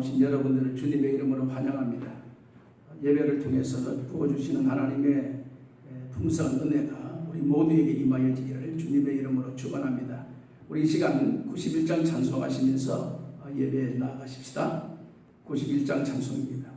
나오신 여러분들을 주님의 이름으로 환영합니다. 예배를 통해서 부어주시는 하나님의 풍성한 은혜가 우리 모두에게 임하여지기를 주님의 이름으로 축원합니다. 우리 이 시간 91장 찬송하시면서 예배에 나아가십시다. 91장 찬송입니다.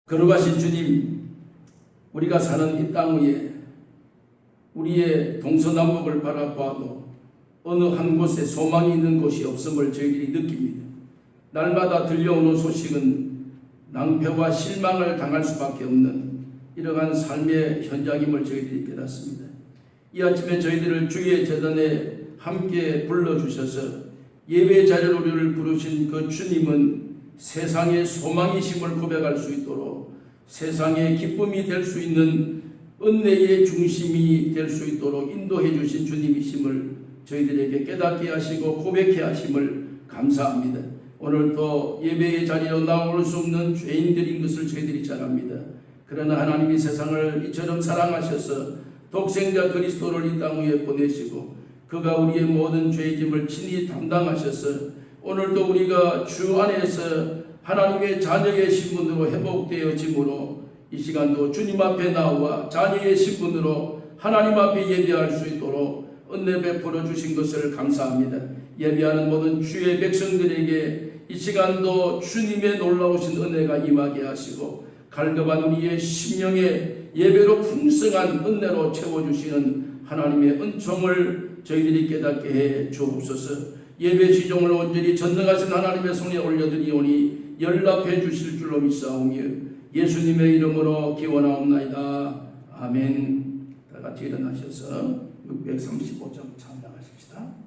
걸어가신 주님, 우리가 사는 이 땅 위에 우리의 동서남북을 바라보아도 어느 한 곳에 소망이 있는 곳이 없음을 저희들이 느낍니다. 날마다 들려오는 소식은 낭패와 실망을 당할 수밖에 없는 이러한 삶의 현장임을 저희들이 깨닫습니다. 이 아침에 저희들을 주의 제단에 함께 불러주셔서 예배 자리로 우리를 부르신 그 주님은 세상의 소망이심을 고백할 수 있도록, 세상의 기쁨이 될 수 있는 은혜의 중심이 될 수 있도록 인도해 주신 주님이심을 저희들에게 깨닫게 하시고 고백해 하심을 감사합니다. 오늘도 예배의 자리로 나올 수 없는 죄인들인 것을 저희들이 잘 압니다. 그러나 하나님이 세상을 이처럼 사랑하셔서 독생자 그리스도를 이 땅 위에 보내시고 그가 우리의 모든 죄의 짐을 친히 담당하셔서 오늘도 우리가 주 안에서 하나님의 자녀의 신분으로 회복되어짐으로 이 시간도 주님 앞에 나와 자녀의 신분으로 하나님 앞에 예배할 수 있도록 은혜 베풀어 주신 것을 감사합니다. 예배하는 모든 주의 백성들에게 이 시간도 주님의 놀라우신 은혜가 임하게 하시고 갈급한 우리의 심령의 예배로 풍성한 은혜로 채워주시는 하나님의 은총을 저희들이 깨닫게 해 주옵소서. 예배 지종을 온전히 전능하신 하나님의 손에 올려드리오니 연락해 주실 줄로 믿사오며 예수님의 이름으로 기원하옵나이다. 아멘. 다 같이 일어나셔서 635장 찬양하십시다.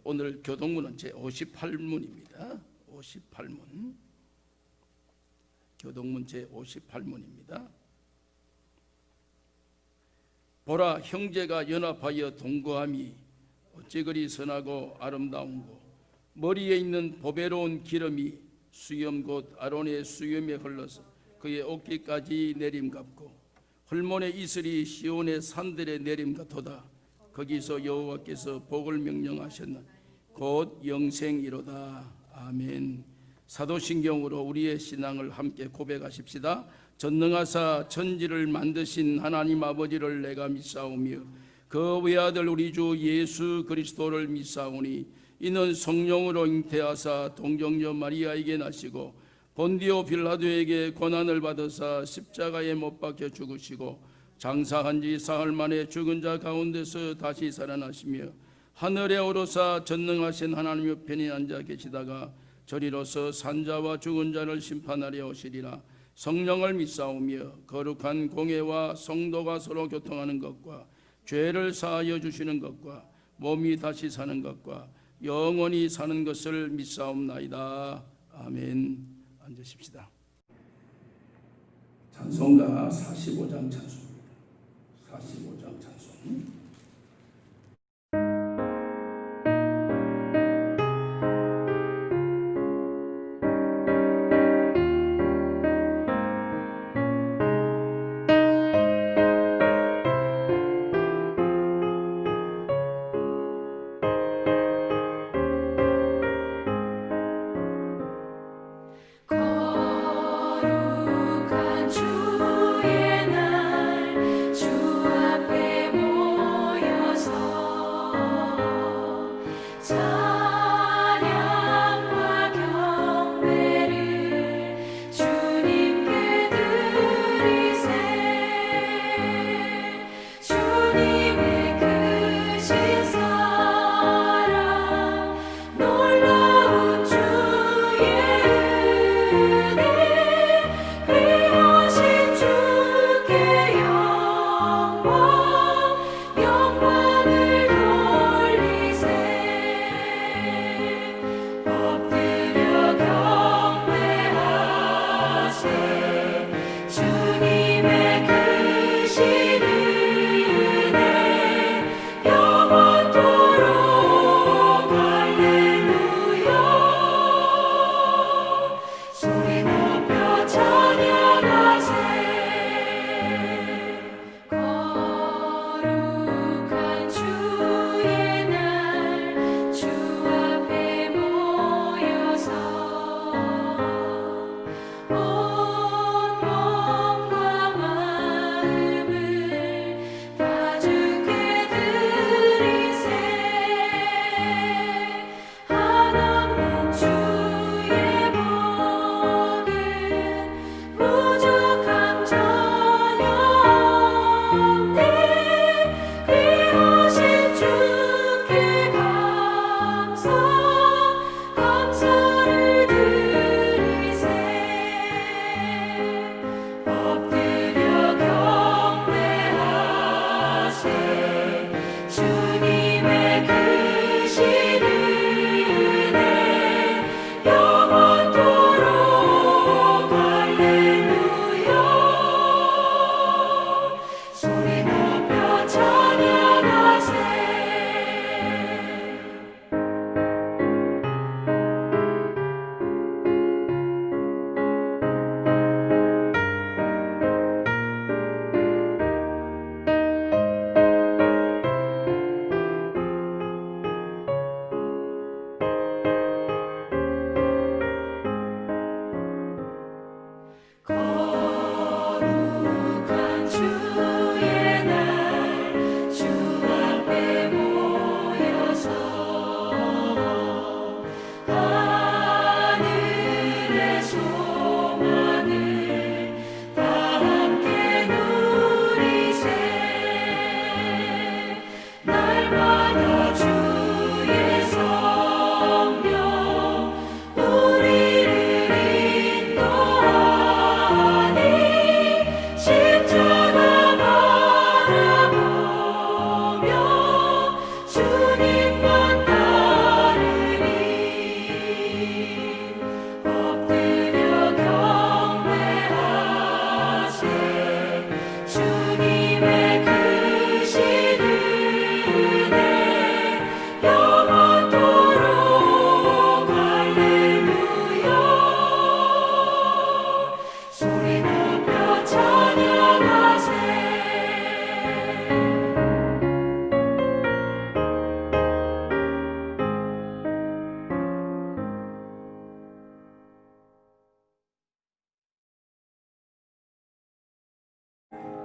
오늘 교동문은 제58문입니다. 58문. 교동문 제58문입니다. 보라, 형제가 연합하여 동거함이 어찌 그리 선하고 아름다운고, 머리에 있는 보배로운 기름이 수염 곧 아론의 수염에 흘러서 그의 어깨까지 내림같고, 헐몬의 이슬이 시온의 산들에 내림같도다. 거기서 여호와께서 복을 명령하셨나 곧 영생이로다. 아멘. 사도신경으로 우리의 신앙을 함께 고백하십시다. 전능하사 천지를 만드신 하나님 아버지를 내가 믿사오며 그 외아들 우리 주 예수 그리스도를 믿사오니 이는 성령으로 잉태하사 동정녀 마리아에게 나시고 본디오 빌라도에게 고난을 받으사 십자가에 못 박혀 죽으시고 장사한 지 사흘 만에 죽은 자 가운데서 다시 살아나시며 하늘에 오르사 전능하신 하나님 옆에 앉아 계시다가 저리로서 산자와 죽은 자를 심판하려 오시리라. 성령을 믿사오며 거룩한 공회와 성도가 서로 교통하는 것과 죄를 사하여 주시는 것과 몸이 다시 사는 것과 영원히 사는 것을 믿사옵나이다. 아멘. 앉으십시다. 찬송가 45장 찬송입니다. 45장 찬송. 거룩한 주의 날 주 앞에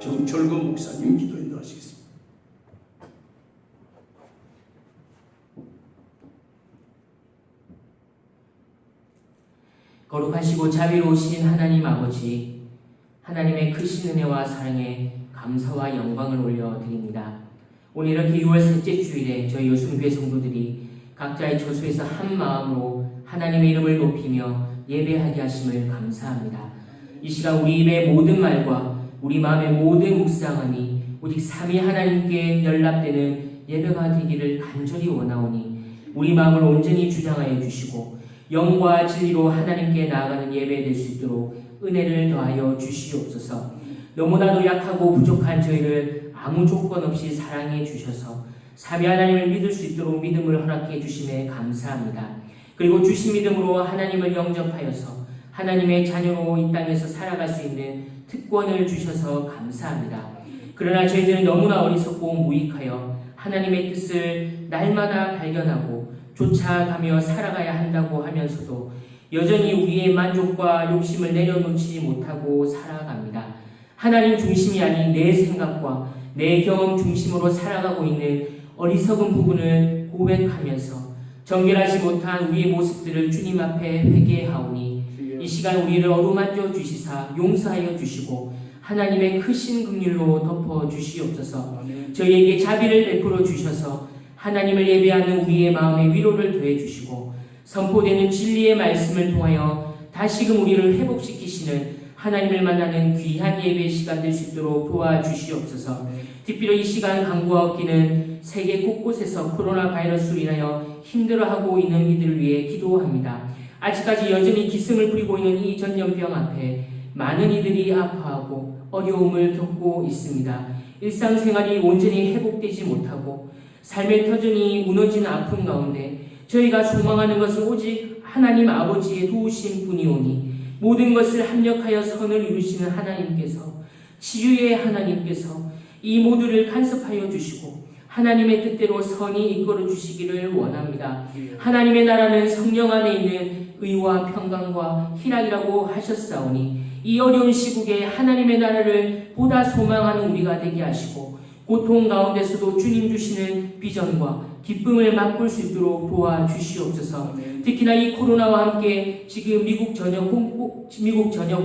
정철근 목사님 기도 인도하시겠습니다. 거룩하시고 자비로우신 하나님 아버지, 하나님의 크신 은혜와 사랑에 감사와 영광을 올려드립니다. 오늘 이렇게 6월 셋째 주일에 저희 요순교회 성도들이 각자의 처소에서 한 마음으로 하나님의 이름을 높이며 예배하게 하심을 감사합니다. 이 시간 우리 입의 모든 말과 우리 마음의 모든 묵상함이 오직 삼위 하나님께 연락되는 예배가 되기를 간절히 원하오니 우리 마음을 온전히 주장하여 주시고 영과 진리로 하나님께 나아가는 예배 될 수 있도록 은혜를 더하여 주시옵소서. 너무나도 약하고 부족한 저희를 아무 조건 없이 사랑해 주셔서 삼위 하나님을 믿을 수 있도록 믿음을 허락해 주심에 감사합니다. 그리고 주신 믿음으로 하나님을 영접하여서 하나님의 자녀로 이 땅에서 살아갈 수 있는 특권을 주셔서 감사합니다. 그러나 저희들은 너무나 어리석고 무익하여 하나님의 뜻을 날마다 발견하고 쫓아가며 살아가야 한다고 하면서도 여전히 우리의 만족과 욕심을 내려놓지 못하고 살아갑니다. 하나님 중심이 아닌 내 생각과 내 경험 중심으로 살아가고 있는 어리석은 부분을 고백하면서 정결하지 못한 우리의 모습들을 주님 앞에 회개하오니 이 시간 우리를 어루만져 주시사 용서하여 주시고 하나님의 크신 긍휼로 덮어 주시옵소서. 저희에게 자비를 베풀어 주셔서 하나님을 예배하는 우리의 마음에 위로를 더해 주시고 선포되는 진리의 말씀을 통하여 다시금 우리를 회복시키시는 하나님을 만나는 귀한 예배 시간 될 수 있도록 도와주시옵소서. 특별히 이 시간 간구하옵기는 세계 곳곳에서 코로나 바이러스로 인하여 힘들어하고 있는 이들을 위해 기도합니다. 아직까지 여전히 기승을 부리고 있는 이 전염병 앞에 많은 이들이 아파하고 어려움을 겪고 있습니다. 일상생활이 온전히 회복되지 못하고 삶의 터전이 무너지는 아픔 가운데 저희가 소망하는 것은 오직 하나님 아버지의 도우심 뿐이오니 모든 것을 합력하여 선을 이루시는 하나님께서 치유의 하나님께서 이 모두를 간섭하여 주시고 하나님의 뜻대로 선이 이끌어 주시기를 원합니다. 하나님의 나라는 성령 안에 있는 의와 평강과 희락이라고 하셨사오니 이 어려운 시국에 하나님의 나라를 보다 소망하는 우리가 되게 하시고 고통 가운데서도 주님 주시는 비전과 기쁨을 맛볼 수 있도록 도와주시옵소서. 특히나 이 코로나와 함께 지금 미국 전역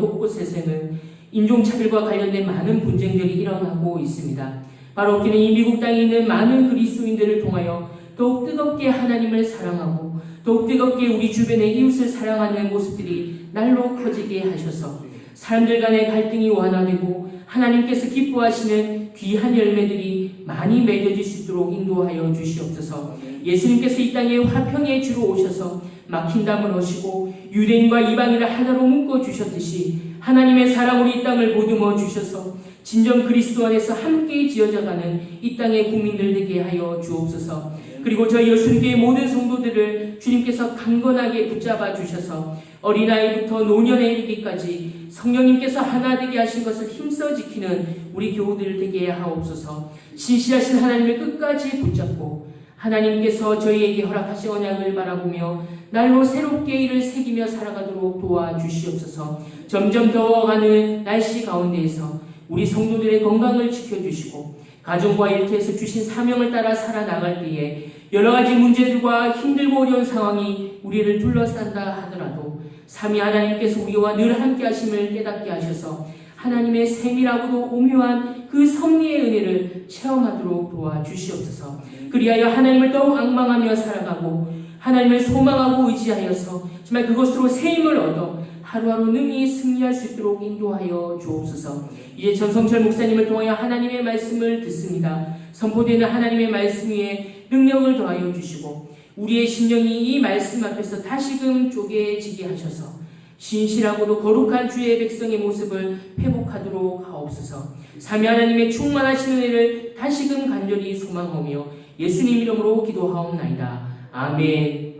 곳곳에서는 인종차별과 관련된 많은 분쟁들이 일어나고 있습니다. 바로 그는 이 미국 땅에 있는 많은 그리스도인들을 통하여 더욱 뜨겁게 하나님을 사랑하고 더욱 뜨겁게 우리 주변의 이웃을 사랑하는 모습들이 날로 커지게 하셔서 사람들 간의 갈등이 완화되고 하나님께서 기뻐하시는 귀한 열매들이 많이 맺어질 수 있도록 인도하여 주시옵소서. 예수님께서 이 땅에 화평의 주로 오셔서 막힌 담을 허시고 유대인과 이방인을 하나로 묶어 주셨듯이 하나님의 사랑으로 이 땅을 보듬어 주셔서 진정 그리스도 안에서 함께 지어져가는 이 땅의 국민들 되게 하여 주옵소서. 그리고 저희 예수님교회 모든 성도들을 주님께서 강건하게 붙잡아 주셔서 어린아이부터 노년에 이르기까지 성령님께서 하나 되게 하신 것을 힘써 지키는 우리 교우들 되게 하옵소서. 신실하신 하나님을 끝까지 붙잡고 하나님께서 저희에게 허락하신 언약을 바라보며 날로 새롭게 이를 새기며 살아가도록 도와주시옵소서. 점점 더워가는 날씨 가운데에서 우리 성도들의 건강을 지켜주시고 가정과 일터에서 주신 사명을 따라 살아나갈 때에 여러가지 문제들과 힘들고 어려운 상황이 우리를 둘러싼다 하더라도 삼위 하나님께서 우리와 늘 함께 하심을 깨닫게 하셔서 하나님의 세밀하고도 오묘한 그 섭리의 은혜를 체험하도록 도와주시옵소서. 그리하여 하나님을 더욱 앙망하며 살아가고 하나님을 소망하고 의지하여서 정말 그것으로 새 힘을 얻어 하루하루 능히 승리할 수 있도록 인도하여 주옵소서. 이제 전성철 목사님을 통하여 하나님의 말씀을 듣습니다. 선포되는 하나님의 말씀 위에 능력을 더하여 주시고 우리의 심령이 이 말씀 앞에서 다시금 쪼개지게 하셔서 신실하고도 거룩한 주의 백성의 모습을 회복하도록 하옵소서. 삼위 하나님의 충만하신 은혜를 다시금 간절히 소망하며 예수님 이름으로 기도하옵나이다. 아멘.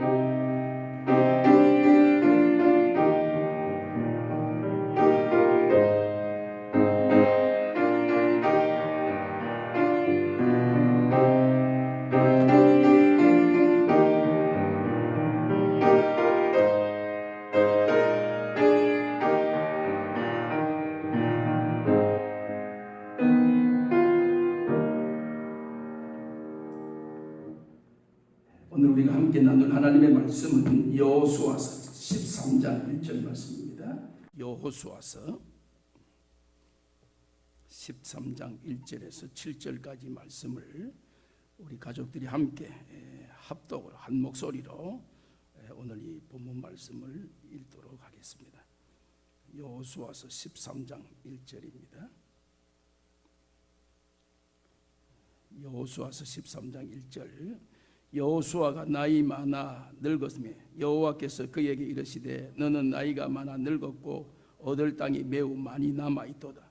말씀은 여호수아서 13장 1절 말씀입니다. 여호수아서 13장 1절에서 7절까지 말씀을 우리 가족들이 함께 합독으로 한 목소리로 오늘 이 본문 말씀을 읽도록 하겠습니다. 여호수아서 13장 1절입니다. 여호수아서 13장 1절. 여호수아가 나이 많아 늙었으며 여호와께서 그에게 이르시되 너는 나이가 많아 늙었고 얻을 땅이 매우 많이 남아있도다.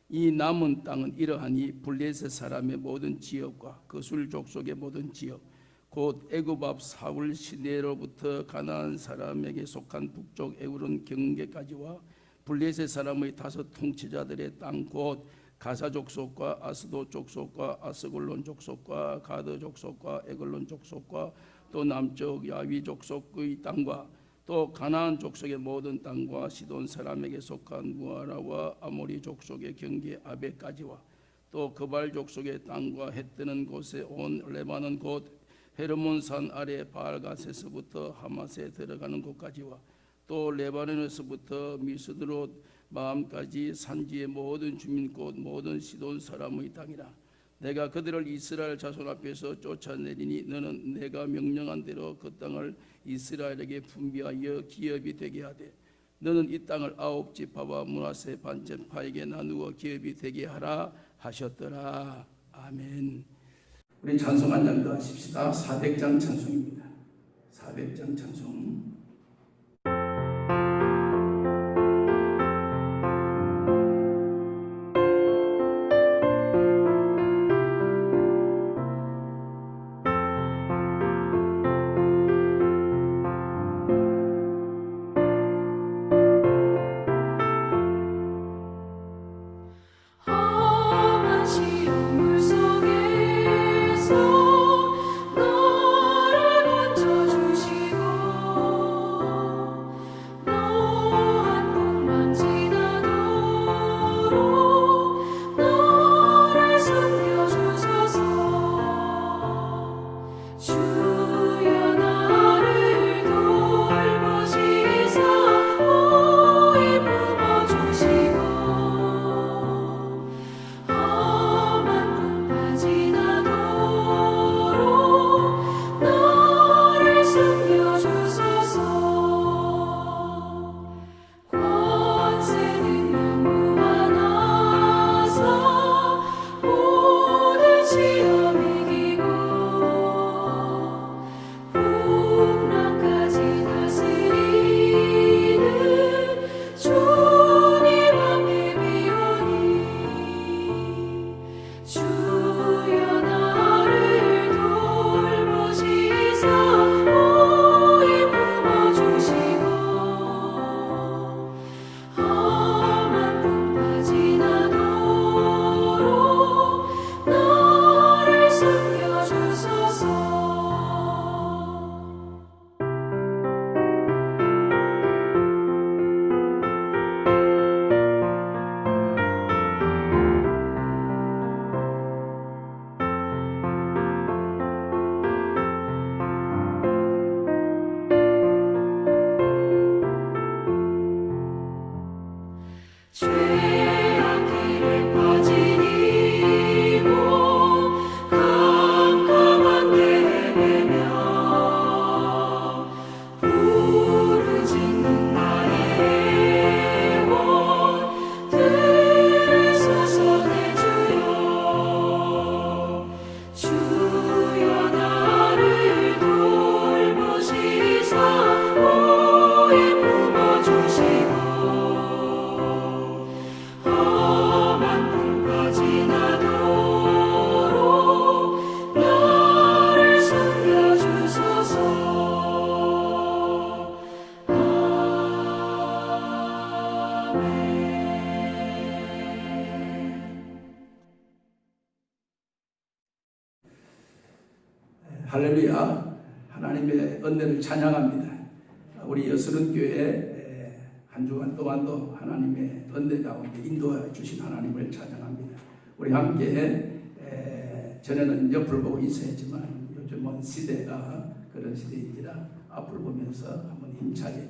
이 남은 땅은 이러하니 블레셋 사람의 모든 지역과 거술 족속의 모든 지역 곧 애굽 앞 사울 시내로부터 가나안 사람에게 속한 북쪽 에우론 경계까지와 블레셋 사람의 5 통치자들의 땅 곧 가사 족속과 아스도 족속과 아스골론 족속과 가드 족속과 에글론 족속과 또 남쪽 야위 족속의 땅과 또 가나안 족속의 모든 땅과 시돈 사람에게 속한 무아라와 아모리 족속의 경계 아베까지와 또 그발 족속의 땅과 해 뜨는 곳에 온 레바논 곧 헤르몬 산 아래 바알가세스부터 하맛에 들어가는 곳까지와 또 레바논에서부터 미스드롯 마음까지 산지의 모든 주민 곧 모든 시돈 사람의 땅이라. 내가 그들을 이스라엘 자손 앞에서 쫓아내리니 너는 내가 명령한 대로 그 땅을 이스라엘에게 분비하여 기업이 되게 하되 너는 이 땅을 9 지파와 므낫세 반제파에게 나누어 기업이 되게 하라 하셨더라. 아멘. 우리 찬송 한 장 더 하십시다. 400장 찬송입니다. 400장 찬송. 할렐루야. 하나님의 은혜를 찬양합니다. 우리 여스른교회 한 주간 동안도 하나님의 은혜 가운데 인도해 주신 하나님을 찬양합니다. 우리 함께 전에는 옆을 보고 인사했지만 요즘은 시대가 그런 시대입니다. 앞을 보면서 한번 힘차게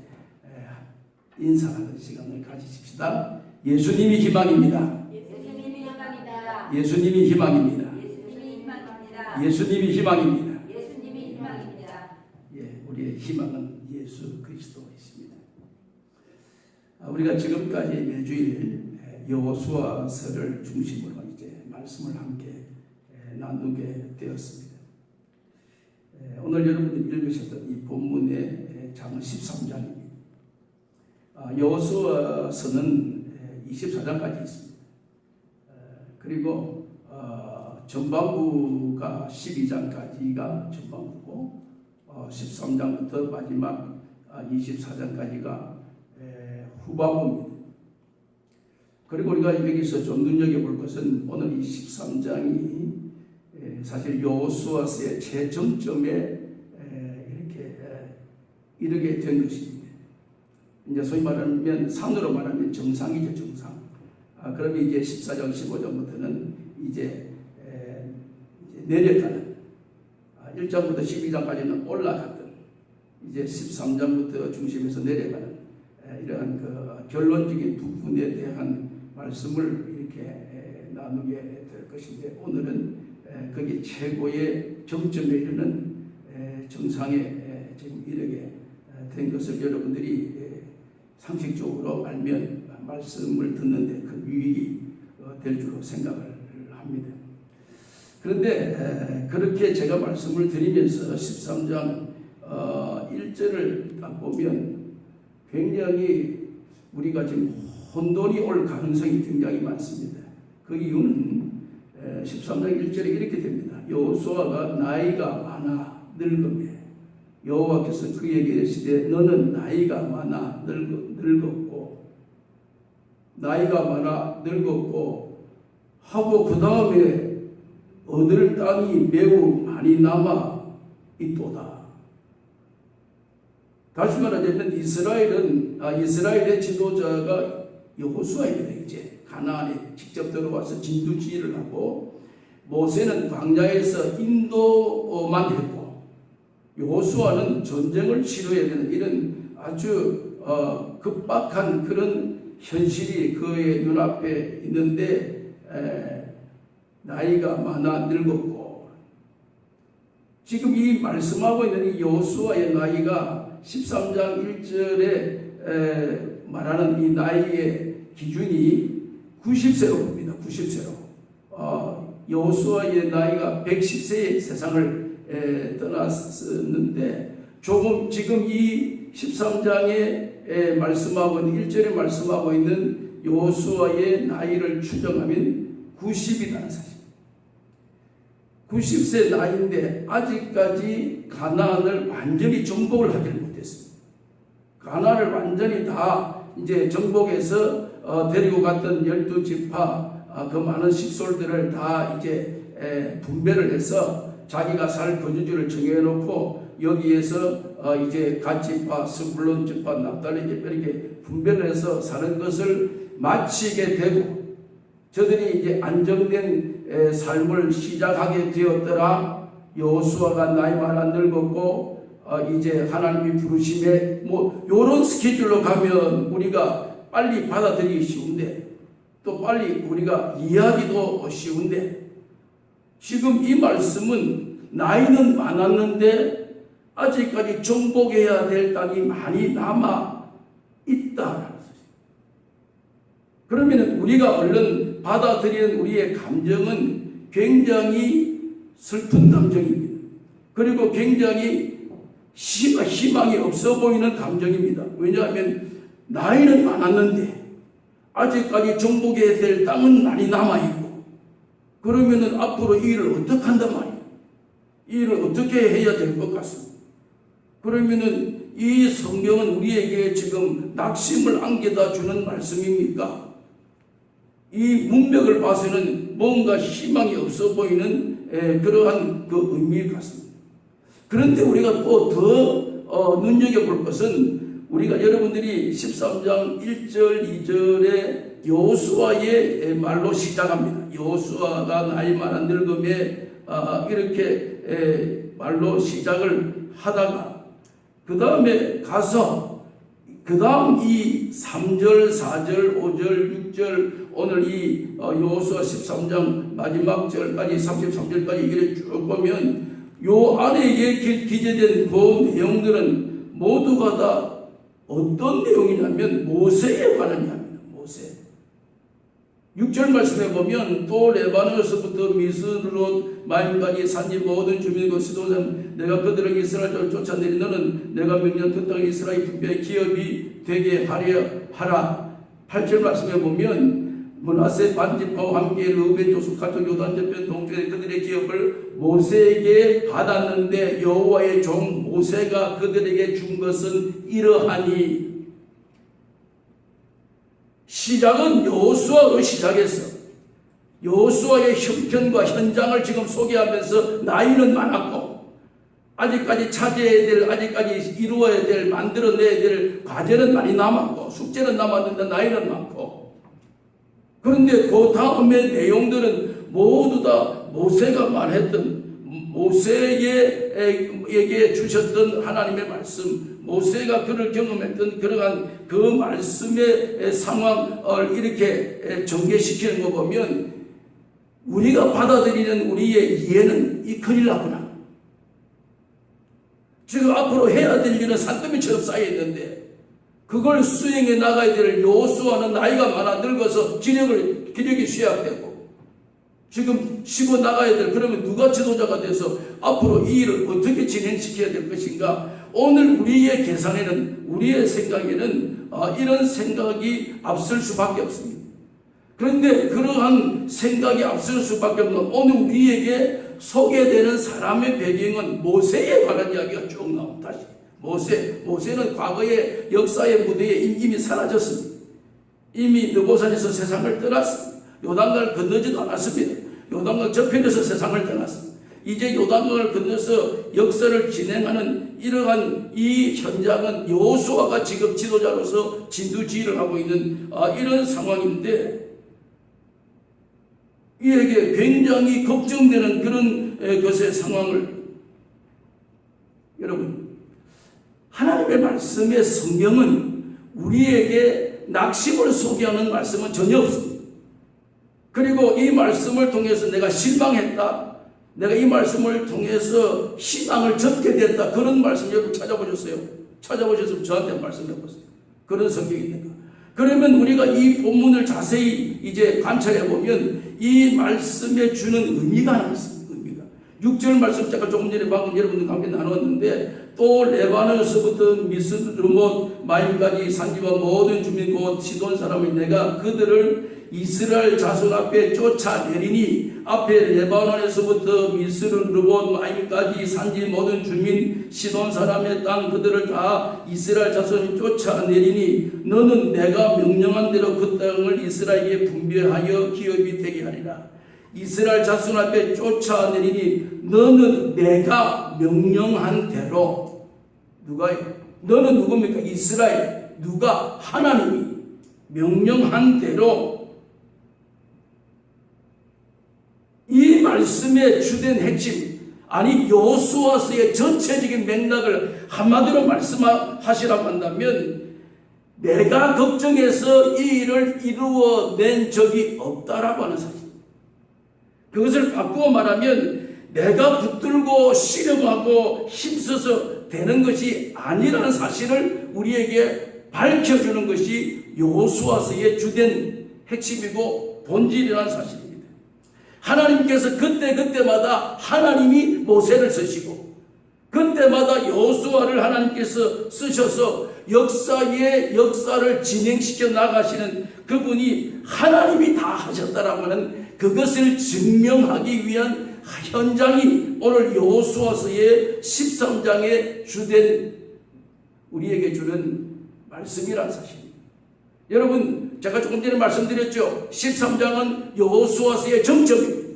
인사하는 시간을 가지십시다. 예수님이 희망입니다. 예수님이 희망입니다. 예수님이 희망입니다. 예수님이 희망입니다. 예수님이 희망입니다. 예수님이 희망입니다. 예, 우리의 희망은 예수 그리스도이십니다. 우리가 지금까지 매주일 여호수아서를 중심으로 이제 말씀을 함께 나누게 되었습니다. 오늘 여러분들이 읽으셨던 이 본문의 장은 13장입니다. 여호수아서는 24장까지 있습니다. 그리고 전반부가 12장까지가 전반부고 13장부터 마지막 24장까지가 후반부입니다. 그리고 우리가 여기서 좀 눈여겨볼 것은 오늘 이 13장이 사실 여호수아서의 최정점에 이렇게 이르게 된 것입니다. 이제 소위 말하면 산으로 말하면 정상이죠, 정상. 그러면 이제 14장, 15장부터는 이제 내려가는 1장부터 12장까지는 올라갔던 이제 13장부터 중심에서 내려가는 이러한 그 결론적인 부분에 대한 말씀을 이렇게 나누게 될 것인데 오늘은 거기 최고의 정점에 이르는 정상에 지금 이르게 된 것을 여러분들이 상식적으로 알면 말씀을 듣는데 큰 유익이 될 줄로 생각을 합니다. 그런데 그렇게 제가 말씀을 드리면서 13장 1절을 딱 보면 굉장히 우리가 지금 혼돈이 올 가능성이 굉장히 많습니다. 그 이유는 13장 1절에 이렇게 됩니다. 여호수아가 나이가 많아 늙음에 여호와께서 그에게 이르시되 너는 나이가 많아 늙었고 나이가 많아 늙었고 하고 그 다음에 얻을 땅이 매우 많이 남아 있도다. 다시 말하자면 이스라엘의 지도자가 여호수아입니다. 이제 가나안에 직접 들어와서 진두지휘를 하고 모세는 광야에서 인도만 했고 여호수아는 전쟁을 치러야 되는 이런 아주 급박한 그런 현실이 그의 눈앞에 있는데 나이가 많아 늙었고 지금 이 말씀하고 있는 이 여호수아의 나이가 13장 1절에 말하는 이 나이의 기준이 90세로 봅니다. 90세로. 여호수아의 나이가 110세에 세상을 떠났었는데 조금 지금 이 13장에 말씀하고 있는 1절에 말씀하고 있는 여호수아의 나이를 추정하면 90이라는 사실. 90세 나이인데 아직까지 가나안을 완전히 정복을 하지 못했습니다. 가나안을 완전히 다 이제 정복해서 데리고 갔던 12지파 그 많은 식솔들을 다 이제 분배를 해서 자기가 살 거주지를 정해놓고 여기에서 이제 갓지파, 스불론 지파, 납달리 지파 이렇게 분배를 해서 사는 것을 마치게 되고 저들이 이제 안정된 삶을 시작하게 되었더라. 여호수아가 나이 많아 늙었고 이제 하나님이 부르심에 뭐 요런 스케줄로 가면 우리가 빨리 받아들이기 쉬운데 또 빨리 우리가 이해하기도 쉬운데 지금 이 말씀은 나이는 많았는데 아직까지 정복해야 될 땅이 많이 남아 있다라는 것입니다. 그러면 우리가 얼른 받아들이는 우리의 감정은 굉장히 슬픈 감정입니다. 그리고 굉장히 희망이 없어 보이는 감정입니다. 왜냐하면 나이는 많았는데 아직까지 정복해야 될 땅은 많이 남아있고 그러면은 앞으로 이 일을 어떻게 한단 말이에요. 이 일을 어떻게 해야 될 것 같습니다. 그러면은 이 성경은 우리에게 지금 낙심을 안겨다 주는 말씀입니까? 이 문맥을 봐서는 뭔가 희망이 없어 보이는 그러한 그 의미 같습니다. 그런데 우리가 또 더 눈여겨볼 것은 우리가 여러분들이 13장 1절 2절에 여호수아의 말로 시작합니다. 여호수아가 나이 많은 늙음에 이렇게 말로 시작을 하다가 그 다음에 가서 그 다음 이 3절, 4절, 5절, 6절 오늘 이 여호수아 13장 마지막 절까지 33절까지 이렇게 쭉 보면 요 안에 기재된 그 내용들은 모두가 다 어떤 내용이냐면 모세에 관한 이야기입니다. 모세. 6절 말씀에 보면 또 레바논에서부터 미스롯 마임까지 산지 모든 주민과 시도는 내가 그들을 이스라엘을 쫓아내리 너는 내가 명령 그 땅에 이스라엘 분배의 기업이 되게 하라. 8절 말씀에 보면 므낫세 반지파와 함께 르우벤 족속 가족 요단 저편 동쪽에 그들의 기업을 모세에게 받았는데 여호와의 종 모세가 그들에게 준 것은 이러하니. 시작은 여호수아로 시작했어. 여호수아의 형편과 현장을 지금 소개하면서 나이는 많았고 아직까지 차지해야 될, 아직까지 이루어야 될, 만들어내야 될 과제는 많이 남았고 숙제는 남았는데 나이는 많고, 그런데 그 다음의 내용들은 모두 다 모세가 말했던, 모세에게 주셨던 하나님의 말씀, 모세가 그를 경험했던 그러한 그 말씀의 상황을 이렇게 전개시키는 거 보면 우리가 받아들이는 우리의 이해는 이 큰일 났구나. 지금 앞으로 해야 될 일은 산더미처럼 쌓여있는데 그걸 수행해 나가야 될 여호수아는 나이가 많아 늙어서 기력이 쇠약되고 지금 쉬고 나가야 될, 그러면 누가 지도자가 돼서 앞으로 이 일을 어떻게 진행시켜야 될 것인가. 오늘 우리의 계산에는, 우리의 생각에는 이런 생각이 앞설 수밖에 없습니다. 그런데 그러한 생각이 앞설 수밖에 없는 오늘 우리에게 소개되는 사람의 배경은 모세에 관한 이야기가 쭉 나옵니다. 다시 모세는 과거의 역사의 무대에 이미 사라졌습니다. 이미 느보산에서 세상을 떠났습니다. 요단강을 건너지도 않았습니다. 요단강 저편에서 세상을 떠났습니다. 이제 요단강을 건너서 역사를 진행하는 이러한 이 현장은 여호수아가 지금 지도자로서 진두지휘를 하고 있는 이런 상황인데, 이에게 굉장히 걱정되는 그런 것의 상황을, 여러분, 하나님의 말씀의 성경은 우리에게 낙심을 소개하는 말씀은 전혀 없습니다. 그리고 이 말씀을 통해서 내가 실망했다, 내가 이 말씀을 통해서 신앙을 접게 됐다, 그런 말씀 여러분 찾아보셨어요? 찾아보셨으면 저한테 말씀해 보세요. 그런 성경입니까? 그러면 우리가 이 본문을 자세히 이제 관찰해 보면 이 말씀에 주는 의미가 하나 있습니다. 의미가. 6절 말씀 제가 조금 전에 방금 여러분들과 함께 나눴는데, 또 레바논에서부터 미스르못 마임까지 산지와 모든 주민 곧 시돈 사람을 내가 그들을 이스라엘 자손 앞에 쫓아내리니, 앞에 레바논에서부터 미스르못 마임까지 산지 모든 주민 시돈 사람의 땅 그들을 다 이스라엘 자손이 쫓아내리니 너는 내가 명령한 대로 그 땅을 이스라엘에게 분배하여 기업이 되게 하리라. 이스라엘 자손 앞에 쫓아내리니 너는 내가 명령한 대로. 누가요? 너는 누굽니까? 이스라엘. 누가? 하나님이 명령한 대로. 이 말씀의 주된 핵심, 아니 여호수아서의 전체적인 맥락을 한마디로 말씀하시라고 한다면, 내가 걱정해서 이 일을 이루어낸 적이 없다라고 하는 사실. 그것을 바꾸어 말하면 내가 붙들고 씨름하고 힘써서 되는 것이 아니라는 사실을 우리에게 밝혀주는 것이 여호수아서의 주된 핵심이고 본질이라는 사실입니다. 하나님께서 그때마다 하나님이 모세를 쓰시고 그때마다 여호수아를 하나님께서 쓰셔서 역사를 진행시켜 나가시는 그분이 하나님이 다 하셨다라고 하는 그것을 증명하기 위한 현장이 오늘 여호수아서의 13장의 주된 우리에게 주는 말씀이라는 사실입니다. 여러분, 제가 조금 전에 말씀드렸죠. 13장은 여호수아서의 정점입니다.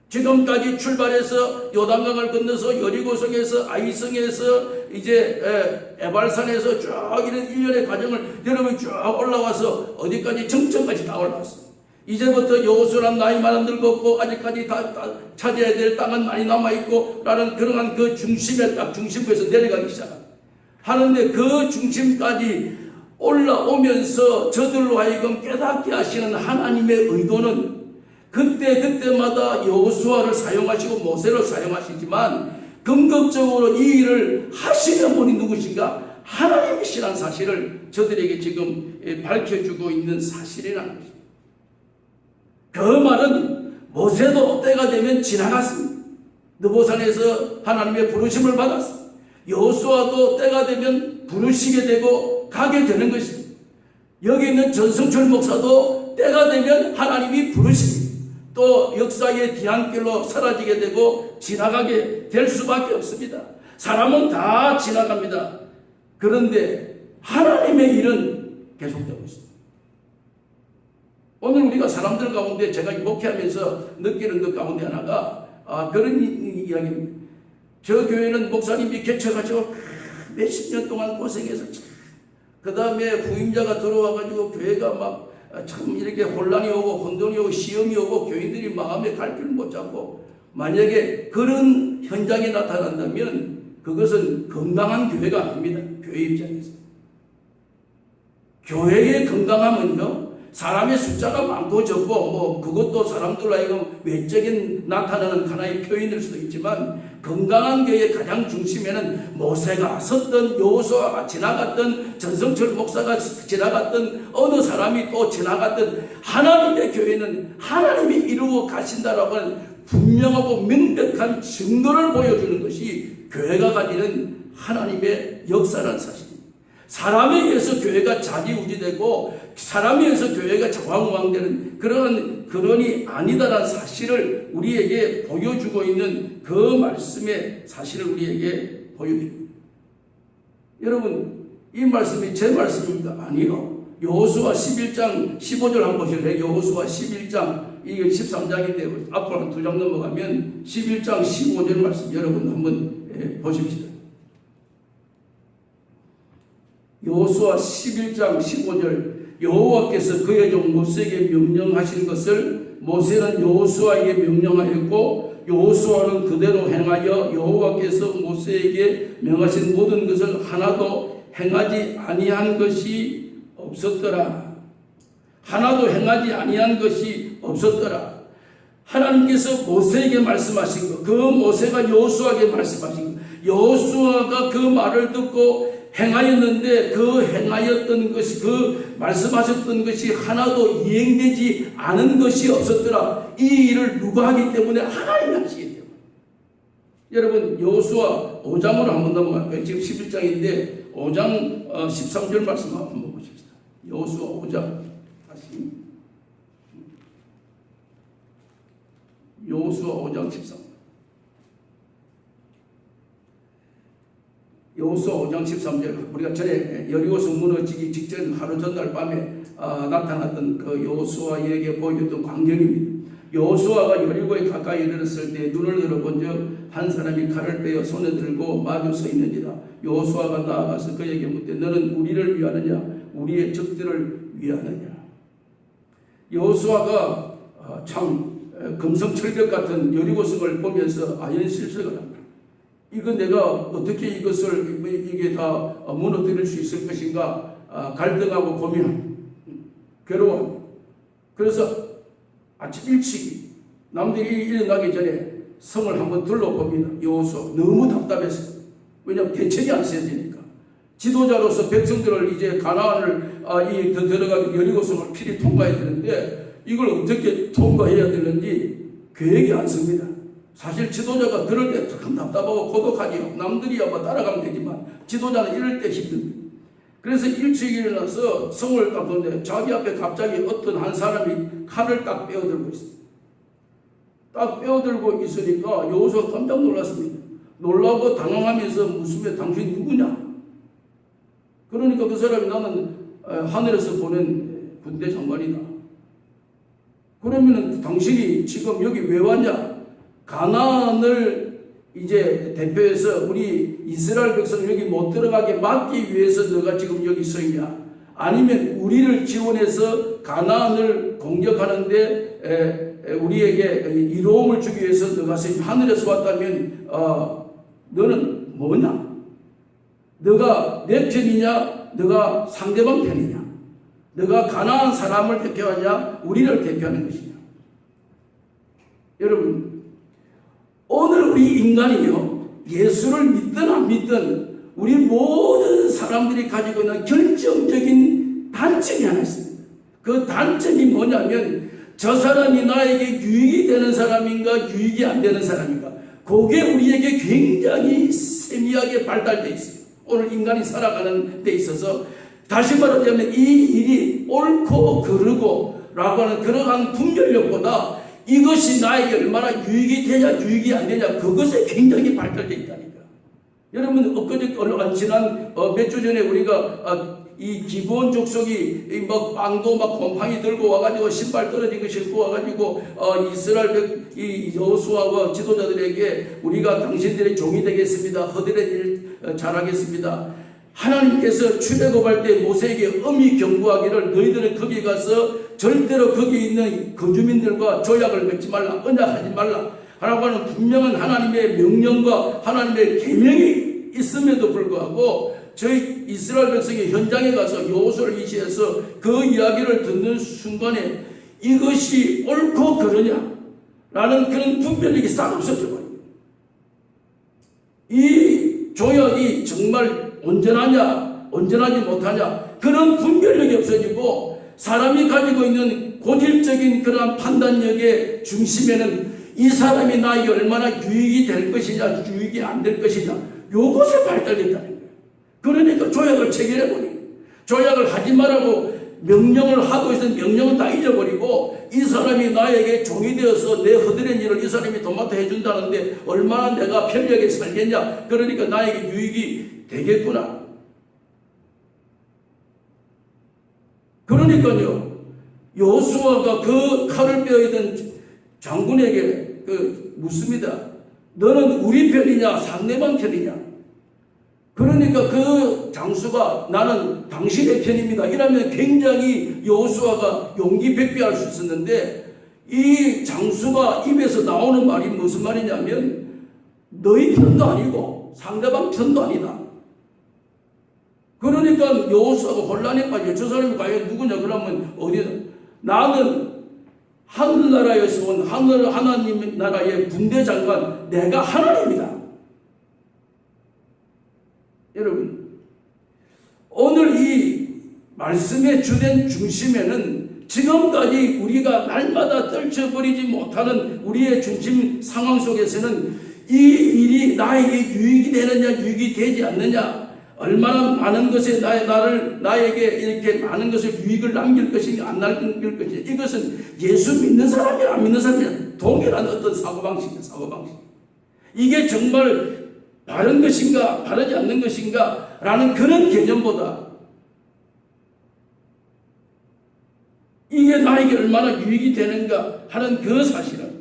지금까지 출발해서 요단강을 건너서 여리고성에서 아이성에서 이제 에발산에서 쭉 이런 일련의 과정을 여러분 쭉 올라와서 어디까지 정점까지 다 올라왔습니다. 이제부터 여호수아는 나이 많은 늙었고 아직까지 다 차지해야 될 땅은 많이 남아있고 라는 그러한 그 중심에 딱 중심부에서 내려가기 시작합니다. 하는데 그 중심까지 올라오면서 저들로 하여금 깨닫게 하시는 하나님의 의도는 그때마다 여호수아를 사용하시고 모세를 사용하시지만 궁극적으로 이 일을 하시는 분이 누구신가? 하나님이시라는 사실을 저들에게 지금 밝혀주고 있는 사실이라는 것입니다. 그 말은 모세도 때가 되면 지나갔습니다. 느보산에서 하나님의 부르심을 받았습니다. 여호수아도 때가 되면 부르시게 되고 가게 되는 것입니다. 여기 있는 전성철 목사도 때가 되면 하나님이 부르십니다. 또 역사의 뒤안길로 사라지게 되고 지나가게 될 수밖에 없습니다. 사람은 다 지나갑니다. 그런데 하나님의 일은 계속되고 있습니다. 오늘 우리가 사람들 가운데 제가 목회하면서 느끼는 것 가운데 하나가 그런 이야기입니다. 저 교회는 목사님이 개척하셔서 몇십 년 동안 고생해서 그 다음에 후임자가 들어와가지고 교회가 막 참 이렇게 혼란이 오고 혼돈이 오고 시험이 오고 교인들이 마음에 갈피를 못 잡고 만약에 그런 현장이 나타난다면 그것은 건강한 교회가 아닙니다. 교회 입장에서. 교회의 건강함은요, 사람의 숫자가 많고 적고 뭐 그것도 사람들로 하여금 외적인 나타나는 하나의 표현일 수도 있지만 건강한 교회의 가장 중심에는 모세가 섰던 여호수아가 지나갔던 전성철 목사가 지나갔던 어느 사람이 또 지나갔던 하나님의 교회는 하나님이 이루어 가신다라고 하는 분명하고 명백한 증거를 보여주는 것이 교회가 가지는 하나님의 역사라는 사실입니다. 사람에 의해서 교회가 좌지우지되고 사람에 의해서 교회가 좌우왕되는 그런이 아니다라는 사실을 우리에게 보여주고 있는 그 말씀의 사실을 우리에게 보여줍니다. 여러분, 이 말씀이 제 말씀입니까? 아니요. 여호수아 11장 15절 한번 보실래요? 여호수아 11장 이게 13장인데 앞으로 두 장 넘어가면 11장 15절 말씀 여러분 한번 보십시다. 여호수아 11장 15절 여호와께서 그의 종 모세에게 명령하신 것을 모세는 여호수아에게 명령하였고 여호수아는 그대로 행하여 여호와께서 모세에게 명하신 모든 것을 하나도 행하지 아니한 것이 없었더라. 하나도 행하지 아니한 것이 없었더라. 하나님께서 모세에게 말씀하신 것, 그 모세가 여호수아에게 말씀하신 것, 여호수아가 그 말을 듣고 행하였는데 그 행하였던 것이 그 말씀하셨던 것이 하나도 이행되지 않은 것이 없었더라. 이 일을 누가 하기 때문에? 하나님이 하시기 때문에. 여러분 여호수아 5장으로 한번 넘어갈까요? 지금 11장인데 5장 13절 말씀 한번 보십시다. 여호수아 5장 다시 여호수아 5장 13절 여호수아 5장 13절 우리가 전에 여리고성 무너지기 직전 하루 전날 밤에 나타났던 그 여호수아에게 보여줬던 광경입니다. 여호수아가 여리고에 가까이 이르렀을 때 눈을 들어본 적 한 사람이 칼을 빼어 손에 들고 마주 서 있는지라. 여호수아가 나아가서 그에게 묻되 너는 우리를 위하느냐 우리의 적들을 위하느냐. 여호수아가 참 금성철벽 같은 여리고성을 보면서 아연실색을 합니다. 이거 내가 어떻게 이것을 이게 다 무너뜨릴 수 있을 것인가 갈등하고 고민합니다. 괴로워합니다. 그래서 아침 일찍이 남들이 일어나기 전에 성을 한번 둘러봅니다. 여호수아 너무 답답했어요. 왜냐하면 대책이 안 세지니까. 지도자로서 백성들을 이제 가나안을 들어가기 여리고성을 필히 통과해야 되는데 이걸 어떻게 통과해야 되는지 계획이 안 섭니다. 사실 지도자가 그럴 때 참 답답하고 고독하지요. 남들이야 뭐 따라가면 되지만 지도자는 이럴 때 힘듭니다. 그래서 일찍 일어나서 성을 딱 보는데 자기 앞에 갑자기 어떤 한 사람이 칼을 딱 빼어들고 있습니다. 딱 빼어들고 있으니까 여호수아가 깜짝 놀랐습니다. 놀라고 당황하면서 묻으며 당신 누구냐? 그러니까 그 사람이 나는 하늘에서 보낸 군대 장관이다. 그러면은 당신이 지금 여기 왜 왔냐? 가나안을 이제 대표해서 우리 이스라엘 백성 여기 못 들어가게 막기 위해서 너가 지금 여기 서 있냐? 아니면 우리를 지원해서 가나안을 공격하는데 우리에게 이로움을 주기 위해서 너가 하늘에서 왔다면 너는 뭐냐? 너가 내 편이냐? 너가 상대방 편이냐? 너가 가난한 사람을 대표하냐? 우리를 대표하는 것이냐? 여러분, 오늘 우리 인간이요, 예수를 믿든 안 믿든 우리 모든 사람들이 가지고 있는 결정적인 단점이 하나 있습니다. 그 단점이 뭐냐면 저 사람이 나에게 유익이 되는 사람인가 유익이 안 되는 사람인가, 그게 우리에게 굉장히 세미하게 발달되어 있어요. 오늘 인간이 살아가는 데 있어서 다시 말하자면 이 일이 옳고 그르고 라고 하는 그러한 분별력보다 이것이 나에게 얼마나 유익이 되냐 유익이 안 되냐, 그것에 굉장히 발달되어 있다니까. 여러분, 엊그제 지난 몇 주 전에 우리가 이 기브온 족속이 막 빵도 막 곰팡이 들고 와가지고 신발 떨어진 거 신고 와가지고 이스라엘 이 여호수아와 지도자들에게 우리가 당신들의 종이 되겠습니다, 허들의 일 잘하겠습니다. 하나님께서 출애굽할 때 모세에게 엄히 경고하기를 너희들은 거기 가서 절대로 거기 있는 거주민들과 조약을 맺지 말라, 언약하지 말라 라고 하는 분명한 하나님의 명령과 하나님의 계명이 있음에도 불구하고 저희 이스라엘 백성이 현장에 가서 여호수아를 이시해서 그 이야기를 듣는 순간에 이것이 옳고 그러냐 라는 그런 분별력이 싹 없어져 버립니다. 이 조약이 정말 온전하냐 온전하지 못하냐 그런 분별력이 없어지고, 사람이 가지고 있는 고질적인 그러한 판단력의 중심에는 이 사람이 나에게 얼마나 유익이 될 것이냐 유익이 안 될 것이냐, 요것에 발달됐다는 거예요. 그러니까 조약을 체결해버리고, 조약을 하지 말라고 명령을 하고 있는 명령은 다 잊어버리고, 이 사람이 나에게 종이 되어서 내 허드렛 일을 이 사람이 도맡아 해준다는데 얼마나 내가 편리하게 살겠냐, 그러니까 나에게 유익이 되겠구나. 그러니까요, 여호수아가 그 칼을 빼어있던 장군에게 묻습니다. 너는 우리 편이냐 상대방 편이냐? 그러니까 그 장수가 나는 당신의 편입니다 이러면 굉장히 여호수아가 용기 백배할 수 있었는데, 이 장수가 입에서 나오는 말이 무슨 말이냐면 너희 편도 아니고 상대방 편도 아니다. 그러니까 여호수아가 혼란에 빠져 저 사람이 과연 누구냐 그러면 어디다, 나는 하늘나라에서 온 하나님 나라의 군대 장관, 내가 하나님이다. 여러분, 오늘 이 말씀의 주된 중심에는 지금까지 우리가 날마다 떨쳐버리지 못하는 우리의 중심 상황 속에서는 이 일이 나에게 유익이 되느냐 유익이 되지 않느냐, 얼마나 많은 것에 나에게 이렇게 많은 것을 유익을 남길 것인가 안 남길 것인가, 이것은 예수 믿는 사람이나 안 믿는 사람이나 동일한 어떤 사고방식이다. 사고방식. 이게 정말 바른 것인가 바르지 않는 것인가 라는 그런 개념보다 이게 나에게 얼마나 유익이 되는가 하는 그 사실은,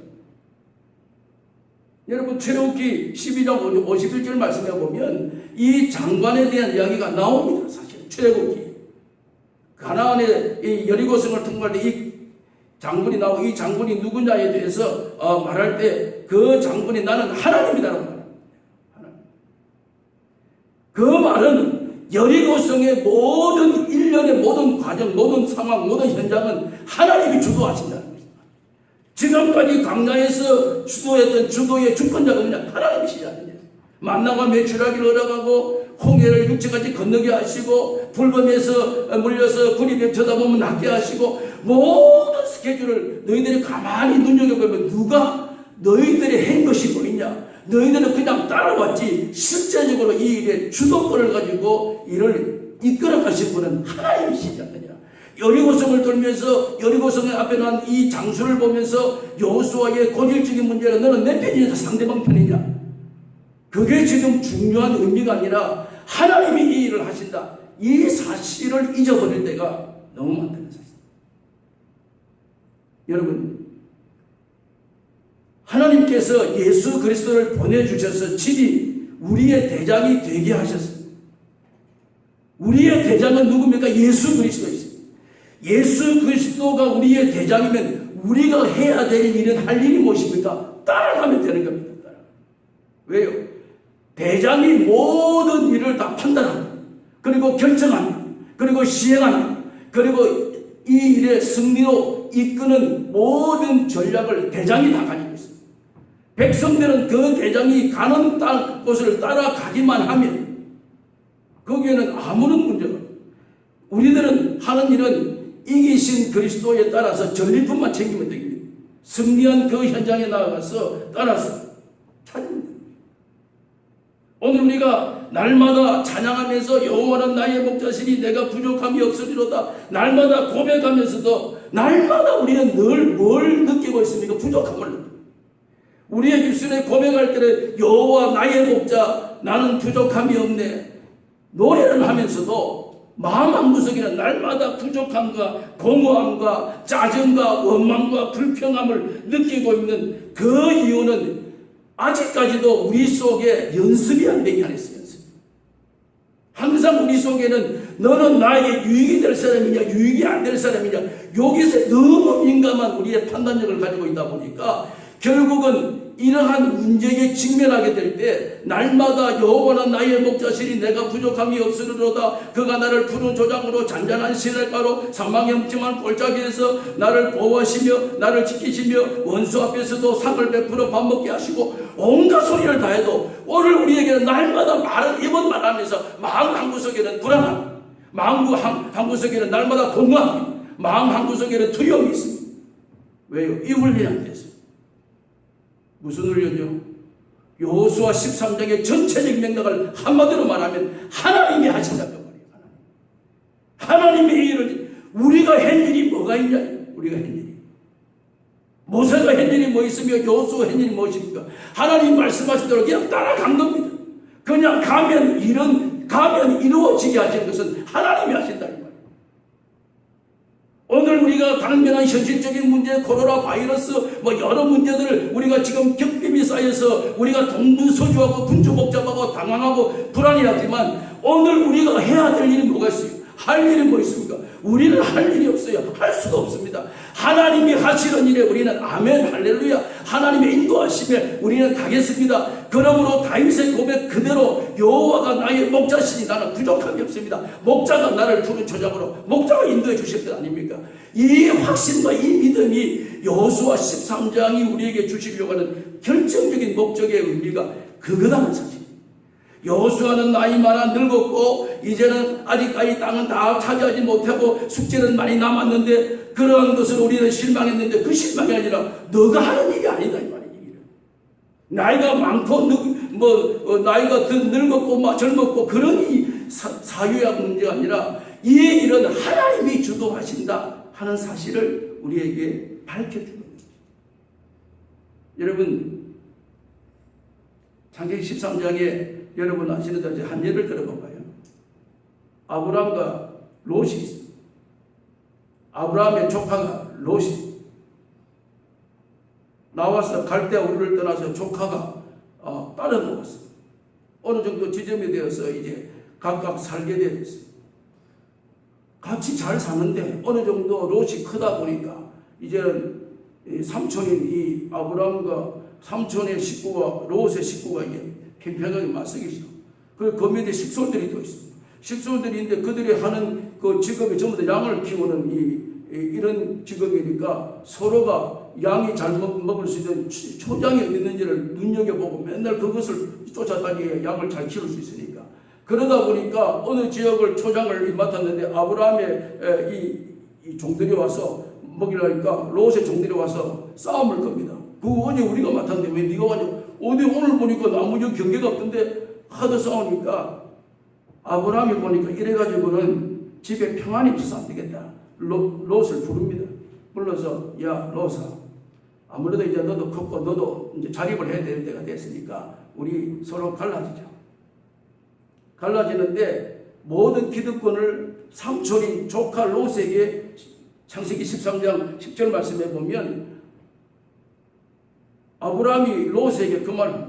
여러분 출애굽기 12장 51절 말씀해 보면 이 장관에 대한 이야기가 나옵니다. 사실 출애굽기 가나안의 이 여리고성을 통과할 때 이 장군이 나오고, 이 장군이 누구냐에 대해서 말할 때 그 장군이 나는 하나님이다라고 말합니다. 하나님. 그 말은 여리고성의 모든 일련의 모든 과정, 모든 상황, 모든 현장은 하나님이 주도하신다는 것입니다. 지금까지 광야에서 주도했던 주도의 주권자가 그냥 하나님이시지 않느냐. 만나가 메추라기를 얻어가고 홍해를 육지까지 건너게 하시고 불범에서 물려서 구리에 쳐다보면 낫게 하시고, 모든 스케줄을 너희들이 가만히 눈여겨보면 누가 너희들이 한 것이 뭐 있냐, 너희들은 그냥 따라왔지 실제적으로 이 일의 주도권을 가지고 이를 이끌어 가신 분은 하나님이시지 않느냐. 여리고성을 돌면서 여리고성의 앞에 난 이 장수를 보면서 여호수아의 고질적인 문제는 너는 내 편이냐 상대방 편이냐, 그게 지금 중요한 의미가 아니라 하나님이 이 일을 하신다, 이 사실을 잊어버릴 때가 너무 많다는 사실. 여러분, 하나님께서 예수 그리스도를 보내주셔서 친히 우리의 대장이 되게 하셨습니다. 우리의 대장은 누굽니까? 예수 그리스도이십니다. 예수 그리스도가 우리의 대장이면 우리가 해야 될 일은 할 일이 무엇입니까? 따라가면 되는 겁니다. 왜요? 대장이 모든 일을 다 판단합니다. 그리고 결정합니다. 그리고 시행합니다. 그리고 이 일의 승리로 이끄는 모든 전략을 대장이 다 가지고 있습니다. 백성들은 그 대장이 가는 곳을 따라가기만 하면 거기에는 아무런 문제가 없습니다. 우리들은 하는 일은 이기신 그리스도에 따라서 전리품만 챙기면 됩니다. 승리한 그 현장에 나아가서 따라서 찾으면 됩니다. 오늘 우리가 날마다 찬양하면서 여호와는 나의 목자시니 내가 부족함이 없으리로다 날마다 고백하면서도 날마다 우리는 늘 뭘 느끼고 있습니까? 부족함을 느낍니다. 우리의 입술에 고백할 때는 여호와 나의 목자 나는 부족함이 없네 노래를 하면서도 마음 한구석에는 날마다 부족함과 공허함과 짜증과 원망과 불평함을 느끼고 있는 그 이유는 아직까지도 우리 속에 연습이 안 되게 하였어요. 항상 우리 속에는 너는 나에게 유익이 될 사람이냐 유익이 안 될 사람이냐 여기서 너무 민감한 우리의 판단력을 가지고 있다 보니까 결국은 이러한 문제에 직면하게 될 때 날마다 여호와는 나의 목자시니 내가 부족함이 없으리로다 그가 나를 푸른 조장으로 잔잔한 시냇가로 사망의 험침한 골짜기에서 나를 보호하시며 나를 지키시며 원수 앞에서도 상을 베풀어 밥 먹게 하시고 온갖 소리를 다해도 오늘 우리에게는 날마다 말은 이번 말하면서 마음 한구석에는 불안함 마음 한구석에는 날마다 공허함 마음 한구석에는 두려움이 있습니다. 왜요? 이 훈련이 안 됐어요. 무슨 훈련이요? 여호수아 13장의 전체적 맥락을 한마디로 말하면 하나님이 하신다고 말이에요. 하나님이 일을 우리가 한 일이 뭐가 있냐? 우리가 한 일이 모세가 한 일이 뭐 있으며 여호수아 한 일이 무엇입니까? 하나님 말씀하신 대로 그냥 따라간 겁니다. 그냥 가면 이루어지게 하시는 것은 하나님이 하신다. 오늘 우리가 당면한 현실적인 문제, 코로나 바이러스, 여러 문제들을 우리가 지금 격림이 쌓여서 우리가 동분서주하고 분주복잡하고 당황하고 불안해하지만 오늘 우리가 해야 될 일이 뭐가 있어요? 할 일이 뭐 있습니까? 우리는 할 일이 없어요. 할 수가 없습니다. 하나님이 하시는 일에 우리는 아멘 할렐루야 하나님의 인도하심에 우리는 가겠습니다. 그러므로 다윗의 고백 그대로 여호와가 나의 목자시니 나는 부족함이 없습니다. 목자가 나를 푸른 조장으로 목자가 인도해 주실 것 아닙니까? 이 확신과 이 믿음이 여호수아 13장이 우리에게 주시려고 하는 결정적인 목적의 의미가 그거다는 사실. 여호수아는 나이 많아 늙었고 이제는 아직까지 땅은 다 차지하지 못하고 숙제는 많이 남았는데 그러한 것을 우리는 실망했는데 그 실망이 아니라 너가 하는 일이 아니다 이 말이에요. 나이가 많고 나이가 더 늙었고 젊었고 그런 이 사유약 문제가 아니라 이 일은 하나님이 주도하신다 하는 사실을 우리에게 밝혀주는 거죠. 여러분 창세기 13장에 여러분 아시는 대로 한 예를 들어볼까요? 아브라함과 롯이 있습니다. 아브라함의 조카가 롯이 나와서 갈대아 우르를 떠나서 조카가 따라 나왔어요. 어느 정도 지점이 되어서 이제 각각 살게 되었어요. 같이 잘 사는데 어느 정도 롯이 크다 보니까 이제는 삼촌인 이 아브라함과 삼촌의 식구와 롯의 식구가 이제 편편하게 맞서기 시작. 그리고 그 밑에 식솔들이 또 있습니다. 식솔들이 있는데 그들이 하는 그 직업이 전부 다 양을 키우는 이런 직업이니까 서로가 양이 잘 먹을 수 있는 초장이 어디 있는지를 눈여겨보고 맨날 그것을 쫓아다니게 양을 잘 키울 수 있으니까. 그러다 보니까 어느 지역을 초장을 맡았는데 아브라함의 이 종들이 와서 먹이려니까 롯의 종들이 와서 싸움을 겁니다. 어제 우리가 맡았는데 왜 네가 왔냐? 어디 오늘 보니까 나무적 경계가 없던데 하도 싸우니까 아브라함이 보니까 이래가지고는 집에 평안이 없어서 안 되겠다. 롯을 부릅니다. 불러서 야 롯아 아무래도 이제 너도 컸고 너도 이제 자립을 해야 될 때가 됐으니까 우리 서로 갈라지자. 갈라지는데 모든 기득권을 삼촌인 조카 롯에게 창세기 13장 10절 말씀에 보면 아브라함이 롯에게 그 말을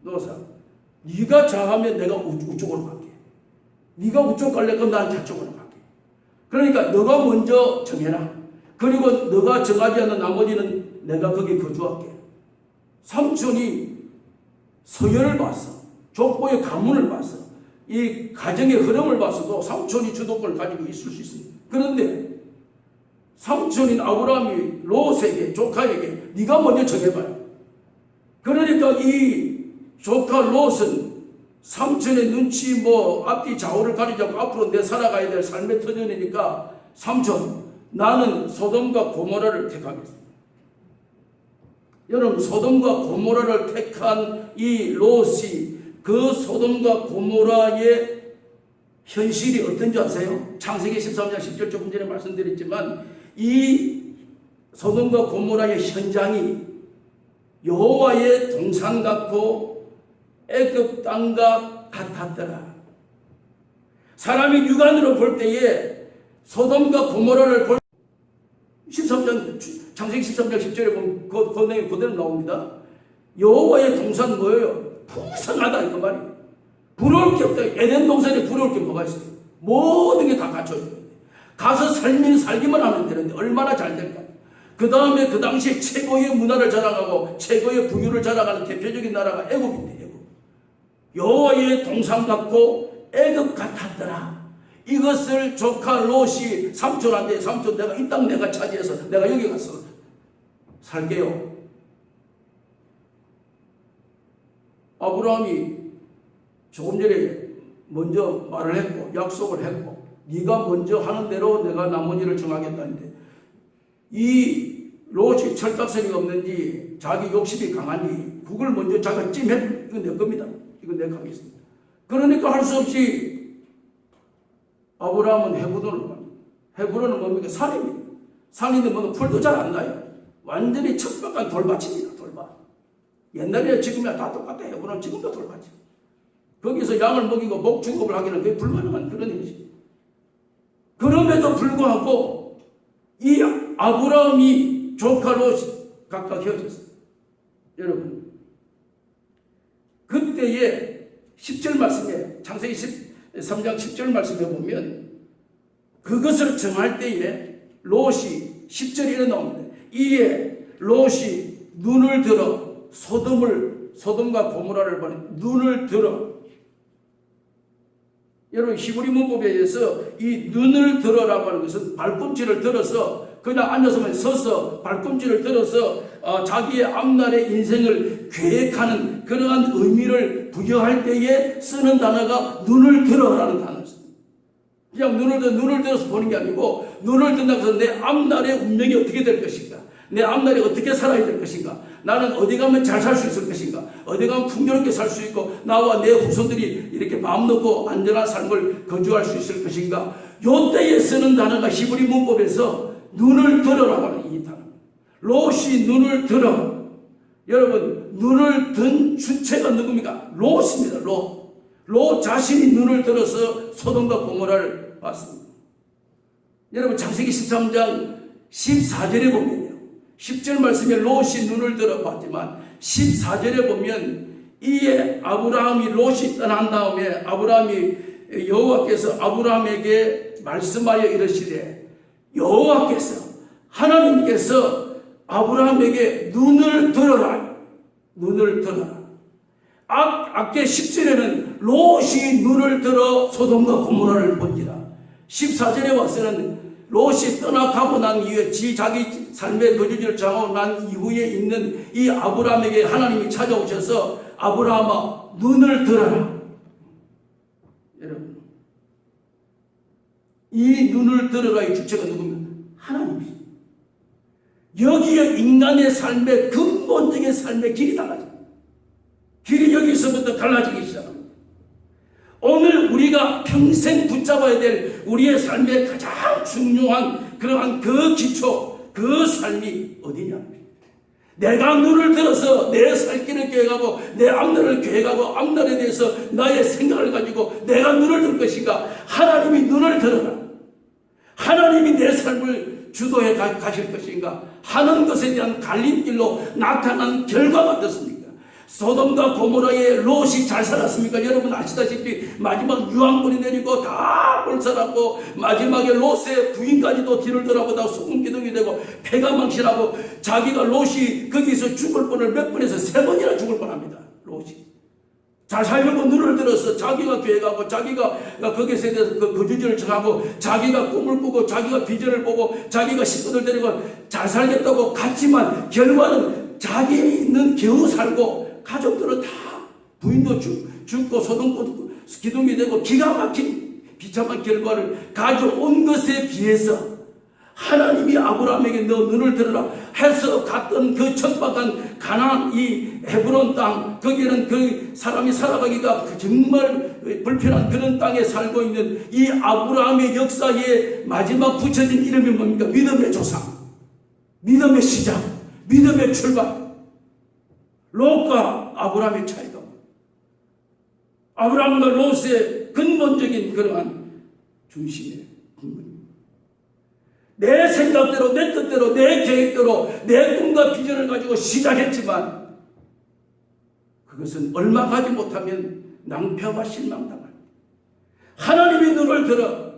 롯아 네가 좌하면 내가 우쪽으로 갈게. 네가 우쪽 갈래 그럼 난 좌쪽으로 갈게. 그러니까 너가 먼저 정해라. 그리고 너가 정하지 않는 나머지는 내가 거기 거주할게. 삼촌이 서열을 봤어. 족보의 가문을 봐서 이 가정의 흐름을 봐서도 삼촌이 주도권을 가지고 있을 수 있습니다. 그런데 삼촌인 아브라함이 롯에게 조카에게 네가 먼저 정해봐요. 그러니까 이 조카 롯은 삼촌의 눈치 앞뒤 좌우를 가리지 않고 앞으로 내 살아가야 될 삶의 터전이니까 삼촌 나는 소돔과 고모라를 택하겠습니다. 여러분 소돔과 고모라를 택한 이 롯이 그 소돔과 고모라의 현실이 어떤지 아세요? 창세기 13장 10절 조금 전에 말씀드렸지만 이 소돔과 고모라의 현장이 여호와의 동산 같고 애굽 땅과 같았더라. 사람이 육안으로 볼 때에 소돔과 고모라를 볼 13장 창세기 13장 10절에 보면 그 내용 그대로 나옵니다. 여호와의 동산 뭐예요? 풍성하다 이거 말이에요. 부러울 게 없다. 에덴 동산에 부러울 게 뭐가 있어요? 모든 게 다 갖춰져요. 가서 살기만 하면 되는데 얼마나 잘 될까? 그 다음에 그 당시에 최고의 문화를 자랑하고 최고의 부유를 자랑하는 대표적인 나라가 애굽인데 애굽. 여호와의 동산 같고 애굽 같았더라. 이것을 조카 롯이 삼촌한테 삼촌 내가 이 땅 내가 차지해서 내가 여기 가서 살게요. 아브라함이 조금 전에 먼저 말을 했고 약속을 했고 네가 먼저 하는 대로 내가 나머지를 정하겠다는데 이 롯이 철딱서니가 없는지 자기 욕심이 강하니 그걸 먼저 자기가 찜해. 이건 내 겁니다. 이건 내가 하겠습니다. 그러니까 할 수 없이 아브라함은 헤브론으로 갑니다. 헤브론은 뭡니까? 산입니다. 산인데 뭐 풀도 잘 안 나요. 완전히 척박한 돌밭입니다. 돌밭. 옛날에 지금이야 다 똑같아. 헤브론 지금도 돌밭이야. 거기서 양을 먹이고 목축업을 하기는 그게 불가능한 그런 일이지. 그럼에도 불구하고 이 아브라함이 조카 롯이 각각 헤어졌어요. 여러분 그때의 10절 말씀에 창세기 13장 10절 말씀에 보면 그것을 정할 때에 롯이 10절에 이래 나옵니다. 이에 롯이 눈을 들어 소돔과 고모라를 보니 눈을 들어. 여러분 히브리 문법에 의해서 이 눈을 들어라고 하는 것은 발꿈치를 들어서 그냥 앉아서만 서서 발꿈치를 들어서 자기의 앞날의 인생을 계획하는 그러한 의미를 부여할 때에 쓰는 단어가 눈을 들어라는 단어였습니다. 그냥 눈을 들어서 보는 게 아니고 눈을 든다고 해서 내 앞날의 운명이 어떻게 될 것인가, 내 앞날이 어떻게 살아야 될 것인가, 나는 어디 가면 잘 살 수 있을 것인가, 어디 가면 풍요롭게 살 수 있고 나와 내 후손들이 이렇게 마음 놓고 안전한 삶을 거주할 수 있을 것인가. 요때에 쓰는 단어가 히브리 문법에서 눈을 들어라고 하는 이 단어. 롯이 눈을 들어. 여러분 눈을 든 주체가 누굽니까? 롯입니다. 롯 자신이 눈을 들어서 소돔과 고모라를 봤습니다. 여러분 창세기 13장 14절에 보면요, 10절 말씀에 롯이 눈을 들어 봤지만 14절에 보면 이에 아브라함이 롯이 떠난 다음에 여호와께서 아브라함에게 말씀하여 이르시되, 여호와께서 하나님께서 아브라함에게 눈을 들어라. 앞에 10절에는 롯이 눈을 들어 소돔과 고모라를 본지라. 14절에 와서는 롯이 떠나가고 난 이후에 자기 삶의 거주지를 정하고 난 이후에 있는 이 아브라함에게 하나님이 찾아오셔서 아브라함아 눈을 들어라. 여러분 이 눈을 들어라의 주체가 누구면 하나님이십니다. 여기에 인간의 삶의 근본적인 삶의 길이 달라집니다. 길이 여기서부터 달라지기 시작합니다. 오늘 우리가 평생 붙잡아야 될 우리의 삶의 가장 중요한 그러한 그 기초, 그 삶이 어디냐? 내가 눈을 들어서 내 살 길을 계획하고 내 앞날을 계획하고 앞날에 대해서 나의 생각을 가지고 내가 눈을 들 것인가? 하나님이 눈을 들어라. 하나님이 내 삶을 주도해 가실 것인가 하는 것에 대한 갈림길로 나타난 결과가 어떻습니까? 소돔과 고모라의 롯이 잘 살았습니까? 여러분 아시다시피 마지막 유황불이 내리고 다 불살았고 마지막에 롯의 부인까지도 뒤를 돌아보다가 소금기둥이 되고 폐가 망신하고 자기가 롯이 거기서 죽을 뻔을 몇 번에서 3번이나 죽을 뻔합니다. 롯이 잘 살려고 눈을 들어서 자기가 교회 가고 자기가 거기에 대해서 거주지를 정하고 자기가 꿈을 꾸고 자기가 비전을 보고 자기가 식구들 데리고 잘 살겠다고 갔지만 결과는 자기 있는 겨우 살고 가족들은 다 부인도 죽고 소동도 기둥이 되고 기가 막힌 비참한 결과를 가져온 것에 비해서 하나님이 아브라함에게 너 눈을 들어라 해서 갔던 그 천박한 가나안 이 헤브론 땅, 거기에는 그 사람이 살아가기가 정말 불편한 그런 땅에 살고 있는 이 아브라함의 역사에 마지막 붙여진 이름이 뭡니까? 믿음의 조상, 믿음의 시작, 믿음의 출발. 롯과 아브라함의 차이가, 아브라함과 롯의 근본적인 그러한 중심의 근본. 내 생각대로, 내 뜻대로, 내 계획대로, 내 꿈과 비전을 가지고 시작했지만 그것은 얼마 가지 못하면 낭패와 실망당할. 하나님의 눈을 들어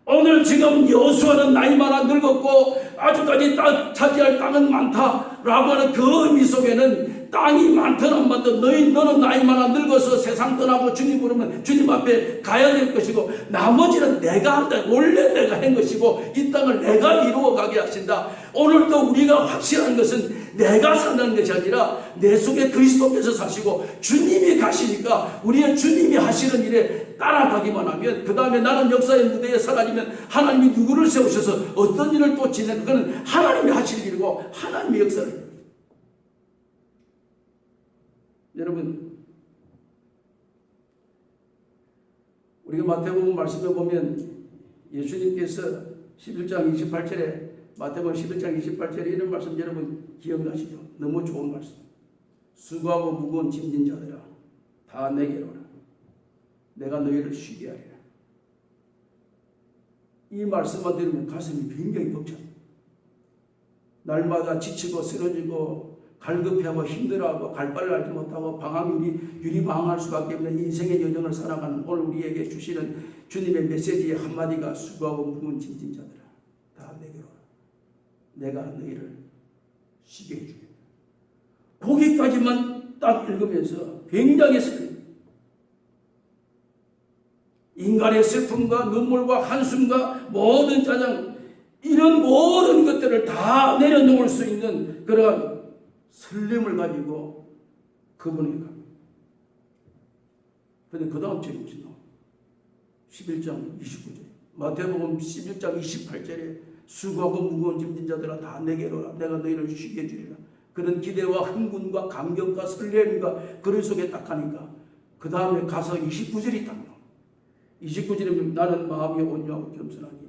오늘 지금 여호수아는 나이 많아 늙었고 아직까지 차지할 땅은 많다라고 하는 그 의미 속에는 땅이 많든 많든 너는 나이 많아 늙어서 세상 떠나고 주님 부르면 주님 앞에 가야 될 것이고 나머지는 내가 한다. 원래 내가 한 것이고 이 땅을 내가 이루어가게 하신다. 오늘도 우리가 확실한 것은 내가 산다는 것이 아니라 내 속에 그리스도께서 사시고 주님이 가시니까 우리의 주님이 하시는 일에 따라가기만 하면 그 다음에 나는 역사의 무대에 사라지면 하나님이 누구를 세우셔서 어떤 일을 또 지내는 그건 하나님이 하실 일이고 하나님의 역사를. 여러분, 우리가 마태복음 말씀에 보면 예수님께서 11장 28절에 마태복음 11장 28절에 이런 말씀 여러분 기억나시죠? 너무 좋은 말씀. 수고하고 무거운 짐진 자들아 다 내게로 오라. 내가 너희를 쉬게 하리라. 이 말씀만 들으면 가슴이 굉장히 벅찹니다. 날마다 지치고 쓰러지고 갈급해하고 힘들어하고 갈 바를 알지 못하고 유리방황할 수밖에 없는 인생의 여정을 살아가는 오늘 우리에게 주시는 주님의 메시지의 한마디가 수고하고 무거운 짐진 자들아 다 내게로 오라. 내가 너희를 쉬게 해주겠다. 거기까지만 딱 읽으면서 굉장히 슬픕니다. 인간의 슬픔과 눈물과 한숨과 모든 짜증 이런 모든 것들을 다 내려놓을 수 있는 그런 설렘을 가지고 그분에게 갑니다. 그런데 그 다음 절이 무슨 나옵니다. 11장 29절 마태복음 11장 28절에 수고하고 무거운 짐진 자들아 다 내게로 오라. 내가 너희를 쉬게 해주리라. 그런 기대와 흥분과 감격과 설렘과 그런 속에 딱 가니까 그 다음에 가서 29절이 딱 나옵니다. 29절에 나는 마음이 온유하고 겸손하니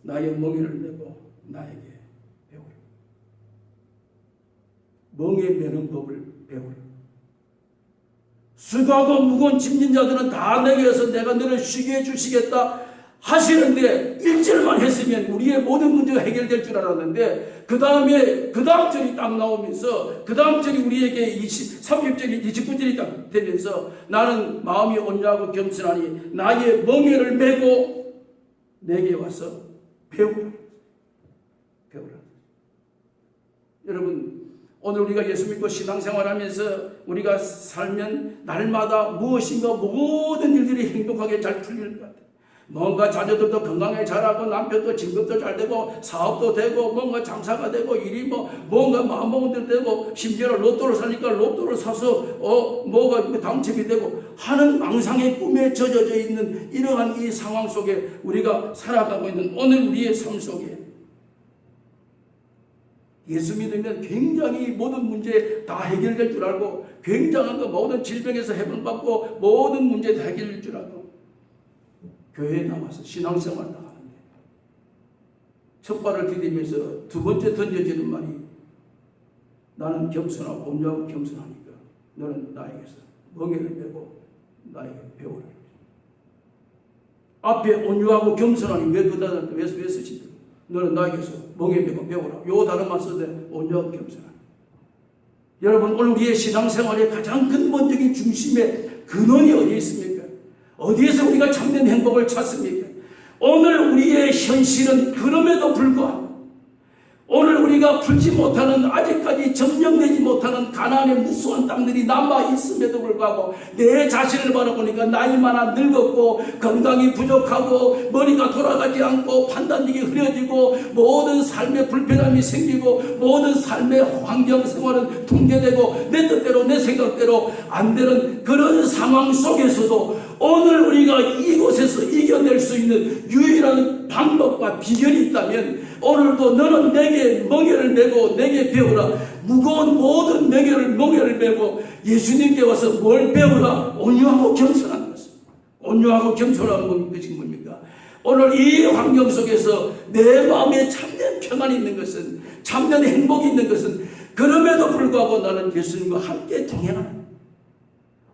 나의 멍에를 메고 나에게 배우라. 멍에 매는 법을 배우라. 수고하고 무거운 짐진 자들은 다 내게 와서 내가 너를 쉬게 해주시겠다 하시는데 1절만 했으면 우리의 모든 문제가 해결될 줄 알았는데 그 다음 절이 딱 나오면서 그 다음 절이 우리에게 30절이 29절이 딱 되면서 나는 마음이 온유하고 겸손하니 나의 멍에를 메고 내게 와서 배우라. 여러분 오늘 우리가 예수 믿고 신앙생활하면서 우리가 살면 날마다 무엇인가 모든 일들이 행복하게 잘 풀릴 것 같아요. 뭔가 자녀들도 건강하게 자라고 남편도 진급도 잘 되고 사업도 되고 뭔가 장사가 되고 일이 뭔가 마음먹은 대로 되고 심지어 로또를 사니까 로또를 사서 뭐가 당첨이 되고 하는 망상의 꿈에 젖어져 있는 이러한 이 상황 속에 우리가 살아가고 있는 오늘 우리의 삶 속에 예수 믿으면 굉장히 모든 문제 다 해결될 줄 알고 굉장한 거 모든 질병에서 해방받고 모든 문제 다 해결될 줄 알고 교회에 나와서 신앙생활을 하는데 첫 발을 디디면서 두 번째 던져지는 말이 나는 겸손하고 온유하고 겸손하니까 너는 나에게서 멍에를 메고 나에게 배우라. 앞에 온유하고 겸손하니 왜 쓰시죠? 너는 나에게서 멍에 메고 배우라. 요 단어만 써도 온유하고 겸손하니. 여러분 오늘 우리의 신앙생활의 가장 근본적인 중심의 근원이 어디에 있습니까? 어디에서 우리가 참된 행복을 찾습니까? 오늘 우리의 현실은 그럼에도 불구하고 오늘 우리가 풀지 못하는, 아직까지 점령되지 못하는 가나안의 무수한 땅들이 남아 있음에도 불구하고 내 자신을 바라보니까 나이 많아 늙었고 건강이 부족하고 머리가 돌아가지 않고 판단력이 흐려지고 모든 삶의 불편함이 생기고 모든 삶의 환경 생활은 통제되고 내 뜻대로 내 생각대로 안 되는 그런 상황 속에서도 오늘 우리가 이곳에서 이겨낼 수 있는 유일한 방법과 비결이 있다면 오늘도 너는 내게 멍에를 메고 내게 배우라. 무거운 모든 멍에를 메고 예수님께 와서 뭘 배우라? 온유하고 겸손한 것을. 온유하고 겸손한 것이 뭡니까? 오늘 이 환경 속에서 내 마음에 참된 평안이 있는 것은, 참된 행복이 있는 것은, 그럼에도 불구하고 나는 예수님과 함께 동행하는,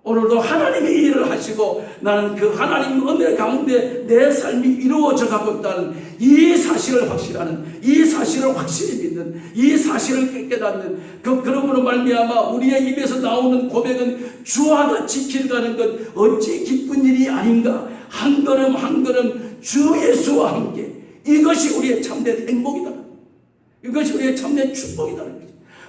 오늘도 하나님이 일을 하시고 나는 그 하나님 은혜 가운데 내 삶이 이루어져 가고 있다는 이 사실을 확실하는, 이 사실을 확실히 믿는, 이 사실을 깨닫는, 그러므로 말미암아 우리의 입에서 나오는 고백은 주와 같이 길 가는 것 어찌 기쁜 일이 아닌가. 한 걸음 한 걸음 주 예수와 함께, 이것이 우리의 참된 행복이다. 이것이 우리의 참된 축복이다.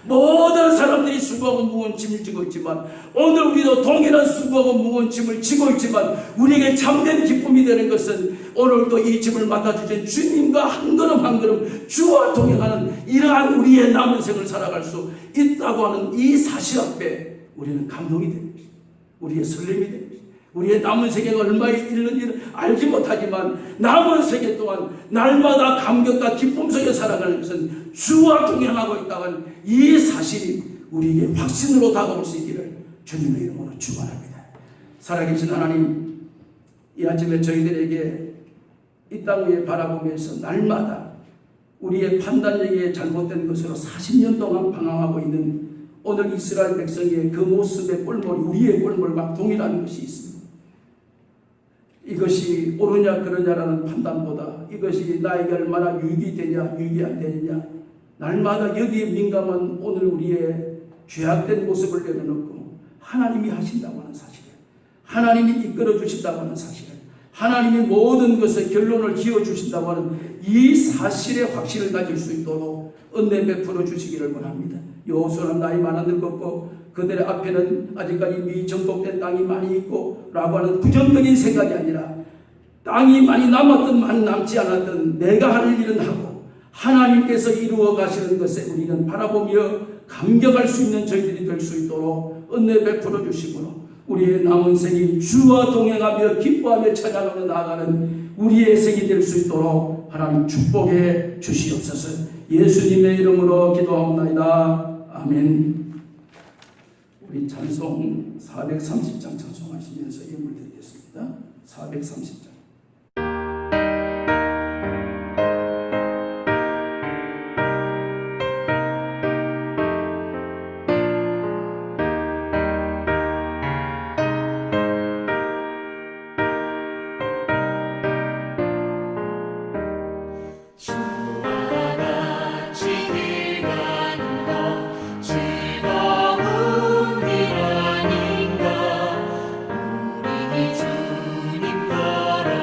모든 사람들이 수고하고 무거운 짐을 지고 있지만 오늘 우리도 동일한 수고하고 무거운 짐을 지고 있지만 우리에게 참된 기쁨이 되는 것은 오늘도 이 짐을 맡아주신 주님과 한 걸음 한 걸음 주와 동행하는 이러한 우리의 남은 생을 살아갈 수 있다고 하는 이 사실 앞에 우리는 감동이 되는 것입니다. 우리의 설렘이 되는 것입니다. 우리의 남은 세계가 얼마에 이르는지는 알지 못하지만 남은 세계 동안 날마다 감격과 기쁨 속에 살아가는 것은 주와 동행하고 있다는 이 사실이 우리에게 확신으로 다가올 수 있기를 주님의 이름으로 축원합니다. 살아계신 하나님, 이 아침에 저희들에게 이 땅 위에 바라보면서 날마다 우리의 판단력이 잘못된 것으로 40년 동안 방황하고 있는 오늘 이스라엘 백성의 그 모습의 꼴몰이 우리의 꼴몰과 동일한 것이 있습니다. 이것이 옳으냐 그러냐라는 판단보다 이것이 나에게 얼마나 유익이 되냐 유익이 안 되느냐, 날마다 여기에 민감한 오늘 우리의 죄악된 모습을 내려놓고 하나님이 하신다고 하는 사실을, 하나님이 이끌어 주신다고 하는 사실을, 하나님이 모든 것에 결론을 지어 주신다고 하는 이 사실의 확신을 가질 수 있도록 은혜 베풀어 주시기를 원합니다. 여호수아는 나이 많아 늙었고 그들의 앞에는 아직까지 미정복된 땅이 많이 있고 라고 하는 부정적인 생각이 아니라 땅이 많이 남았든 많이 남지 않았든 내가 할 일은 하고 하나님께서 이루어 가시는 것에 우리는 바라보며 감격할 수 있는 저희들이 될 수 있도록 은혜 베풀어 주시고 우리의 남은 생이 주와 동행하며 기뻐하며 찬양하며 나아가는 우리의 생이 될 수 있도록 하나님 축복해 주시옵소서. 예수님의 이름으로 기도하옵나이다. 아멘. 우리 찬송 430장 찬송하시면서 예물 드리겠습니다. 430장. 주님 걸어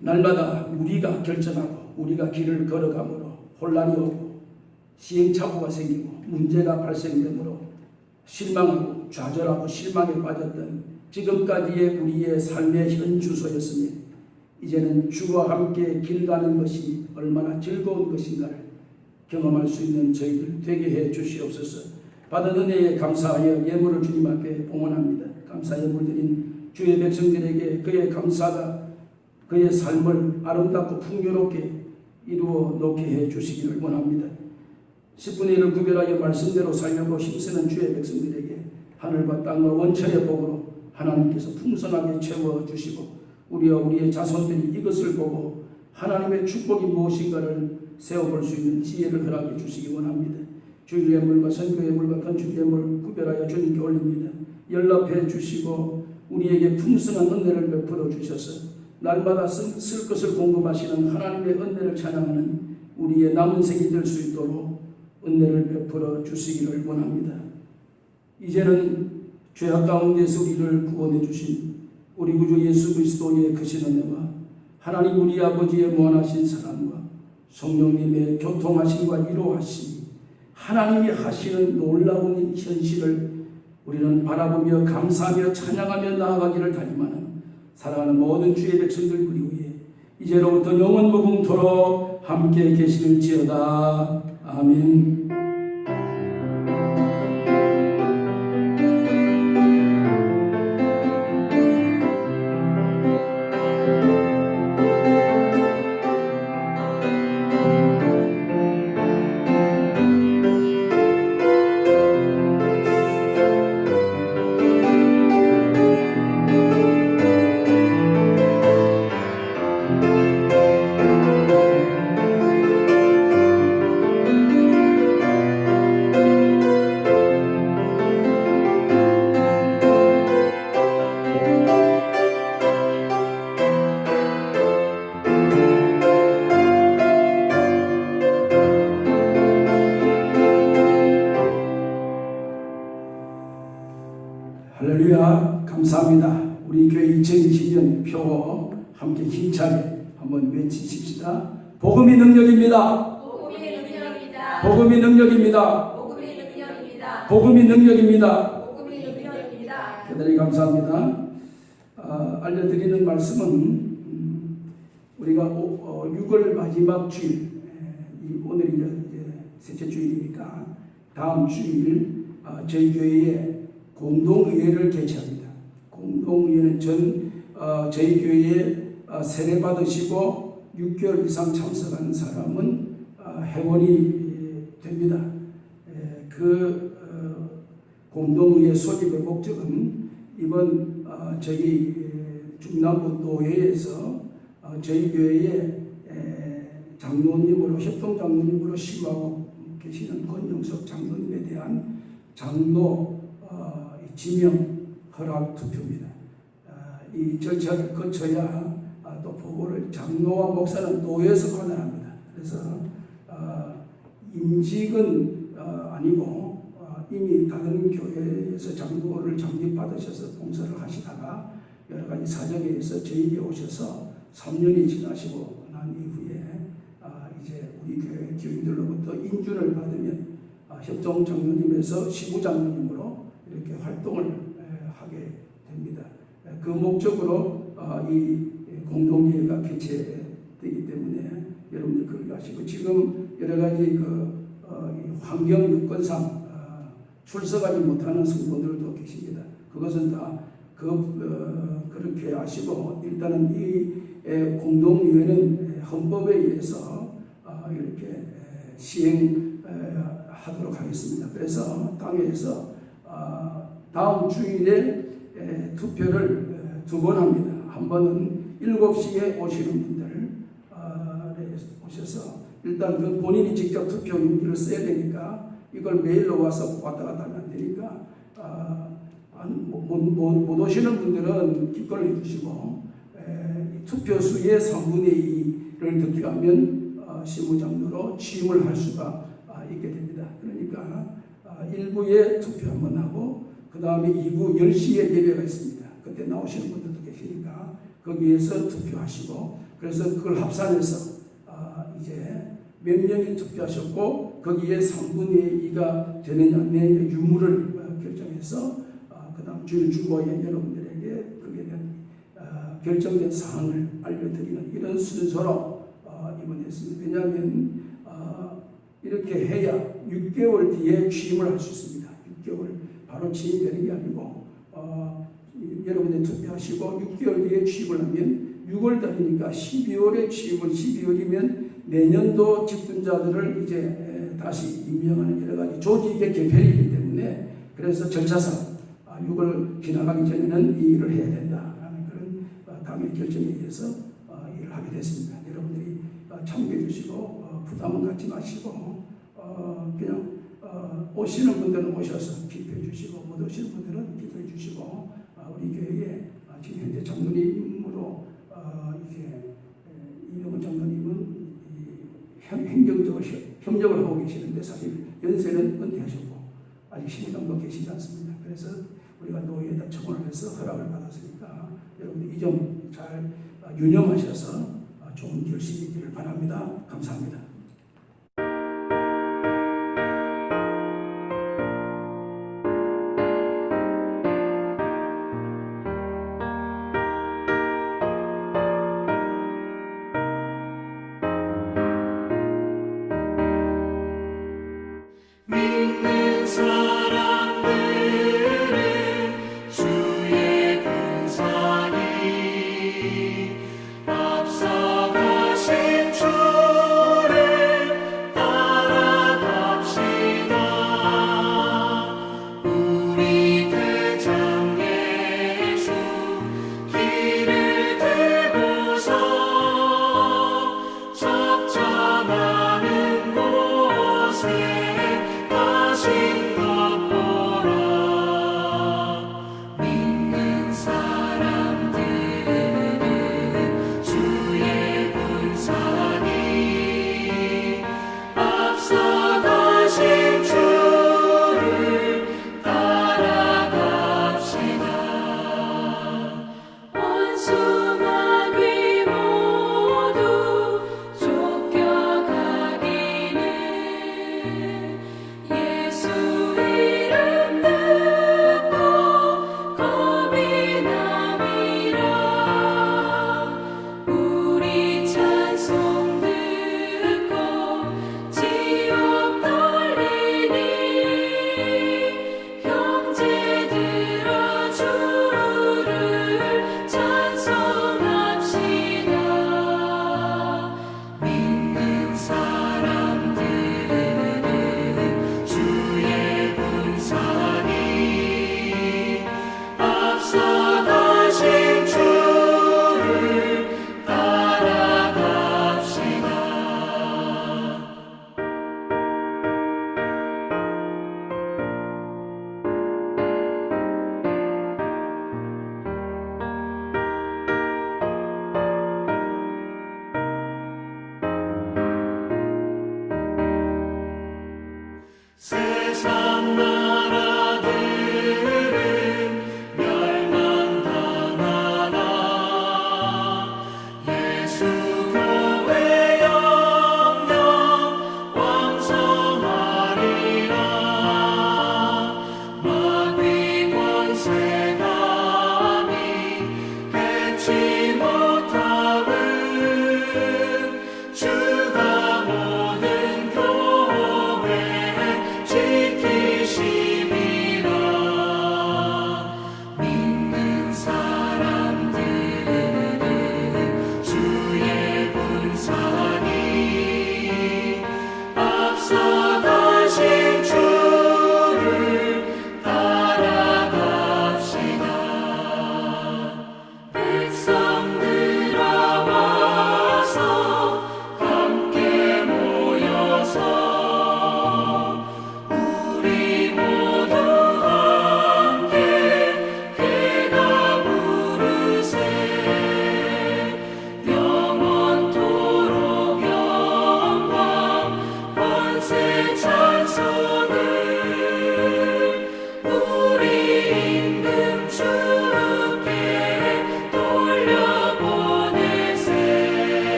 날마다 우리가 결정하고 우리가 길을 걸어가므로 혼란이 오고 시행착오가 생기고 문제가 발생되므로 실망하고 좌절하고 실망에 빠졌던 지금까지의 우리의 삶의 현 주소였으니 이제는 주와 함께 길 가는 것이 얼마나 즐거운 것인가를 경험할 수 있는 저희들 되게 해 주시옵소서. 받은 은혜에 감사하여 예물을 주님 앞에 봉헌합니다. 감사 예물 드린 주의 백성들에게 그의 감사가 그의 삶을 아름답고 풍요롭게 이루어 놓게 해 주시기를 원합니다. 10분의 1을 구별하여 말씀대로 살려고 힘쓰는 주의 백성들에게 하늘과 땅과 원천의 복으로 하나님께서 풍성하게 채워주시고 우리와 우리의 자손들이 이것을 보고 하나님의 축복이 무엇인가를 세워볼 수 있는 지혜를 허락해 주시기 원합니다. 주일 예물과 선교 예물과 건축 예물 구별하여 주님께 올립니다. 연락해 주시고 우리에게 풍성한 은혜를 베풀어 주셔서 날마다 쓸 것을 공급하시는 하나님의 은혜를 찬양하는 우리의 남은 생이 될 수 있도록 은혜를 베풀어 주시기를 원합니다. 이제는 죄악 가운데서 우리를 구원해 주신 우리 구주 예수 그리스도의 크신 은혜와 하나님 우리 아버지의 무한하신 사랑과 성령님의 교통하심과 위로하심이 하나님이 하시는 놀라운 현실을 우리는 바라보며 감사하며 찬양하며 나아가기를 다짐하는 사랑하는 모든 주의 백성들 우리 위에 이제로부터 영원 무궁토록 함께 계시는지어다. 아멘. 할렐루야. 감사합니다. 우리 교회 2020년 표 함께 힘차게 한번 외치십시다. 복음이 능력입니다. 복음이 능력입니다. 복음이 능력입니다. 복음이 능력입니다. 복음이 능력입니다. 복음이 능력입니다. 대단히 감사합니다. 알려드리는 말씀은 우리가 6월 마지막 주일, 오늘이 이제 셋째 주일이니까 다음 주일 저희 교회에 공동의회를 개최합니다. 공동의회는 저희 교회에 세례 받으시고 6개월 이상 참석한 사람은 회원이 됩니다. 공동의회 소집의 목적은 이번 저희 중남부 노회에서 저희 교회에 장로님으로 협동장로님으로 심하고 계시는 권영석 장로님에 대한 장로 지명 허락 투표입니다. 이 절차를 거쳐야 또 보고를 장로와 목사는 노회에서 관할합니다. 그래서 임직은 아니고 이미 다른 교회에서 장로를 장립받으셔서 봉사를 하시다가 여러 가지 사정에 의해서 저희에게 오셔서 3년이 지나시고 난 이후에 이제 우리 교회 교인들로부터 인준을 받으면 협동장로님에서 시부장로님으로 이렇게 활동을 하게 됩니다. 그 목적으로 이 공동회의가 개최되기 때문에 여러분들 그걸 아시고 지금 여러 가지 환경 요건상 출석하지 못하는 성도들도 계십니다. 그것은 다 그렇게 아시고 일단은 이 공동회의는 헌법에 의해서 이렇게 시행하도록 하겠습니다. 그래서 당에서 다음 주일에 투표를 2번 합니다. 한 번은 7시에 오시는 분들 오셔서 일단 그 본인이 직접 투표 용지를 써야 되니까 이걸 메일로 와서 왔다 갔다 하면 안 되니까 못 오시는 분들은 기권을 해주시고 투표수의 3분의 2를 득표하면 시무장로로 취임을 할 수가 있게 됩니다. 그러니까 1부에 투표 한번 하고 그 다음에 2부 10시에 예배가 있습니다. 그때 나오시는 분들도 계시니까 거기에서 투표하시고 그래서 그걸 합산해서 이제 몇 명이 투표하셨고 거기에 3분의 2가 되느냐 안 되느냐 유무를 결정해서 그 다음 주일 주보에 여러분들에게 그에 대한 결정된 사항을 알려드리는 이런 순서로 이번에 했습니다. 왜냐하면 이렇게 해야 6개월 뒤에 취임을 할 수 있습니다. 6개월 바로 취임되는 게 아니고 여러분들 투표하시고 6개월 뒤에 취임을 하면 6월 달이니까 12월에 취임을 12월이면 내년도 집권자들을 이제 다시 임명하는 여러 가지 조직의 개편이기 때문에 그래서 절차상 6월 지나가기 전에는 이 일을 해야 된다라는 그런 당의 결정에 의해서 일을 하게 됐습니다. 여러분들이 참고해 주시고 부담은 갖지 마시고 그냥 오시는 분들은 오셔서 기도해 주시고 못 오시는 분들은 기도해 주시고 우리 교회에 지금 현재 장로님으로 이제 이명훈 장로님은 행정적으로 협력을 하고 계시는데 사실 연세는 은퇴하셨고 아직 신당도 계시지 않습니다. 그래서 우리가 노예에다 청원을 해서 허락을 받았으니까 여러분들 이 점 잘 유념하셔서 좋은 결심이 있기를 바랍니다. 감사합니다.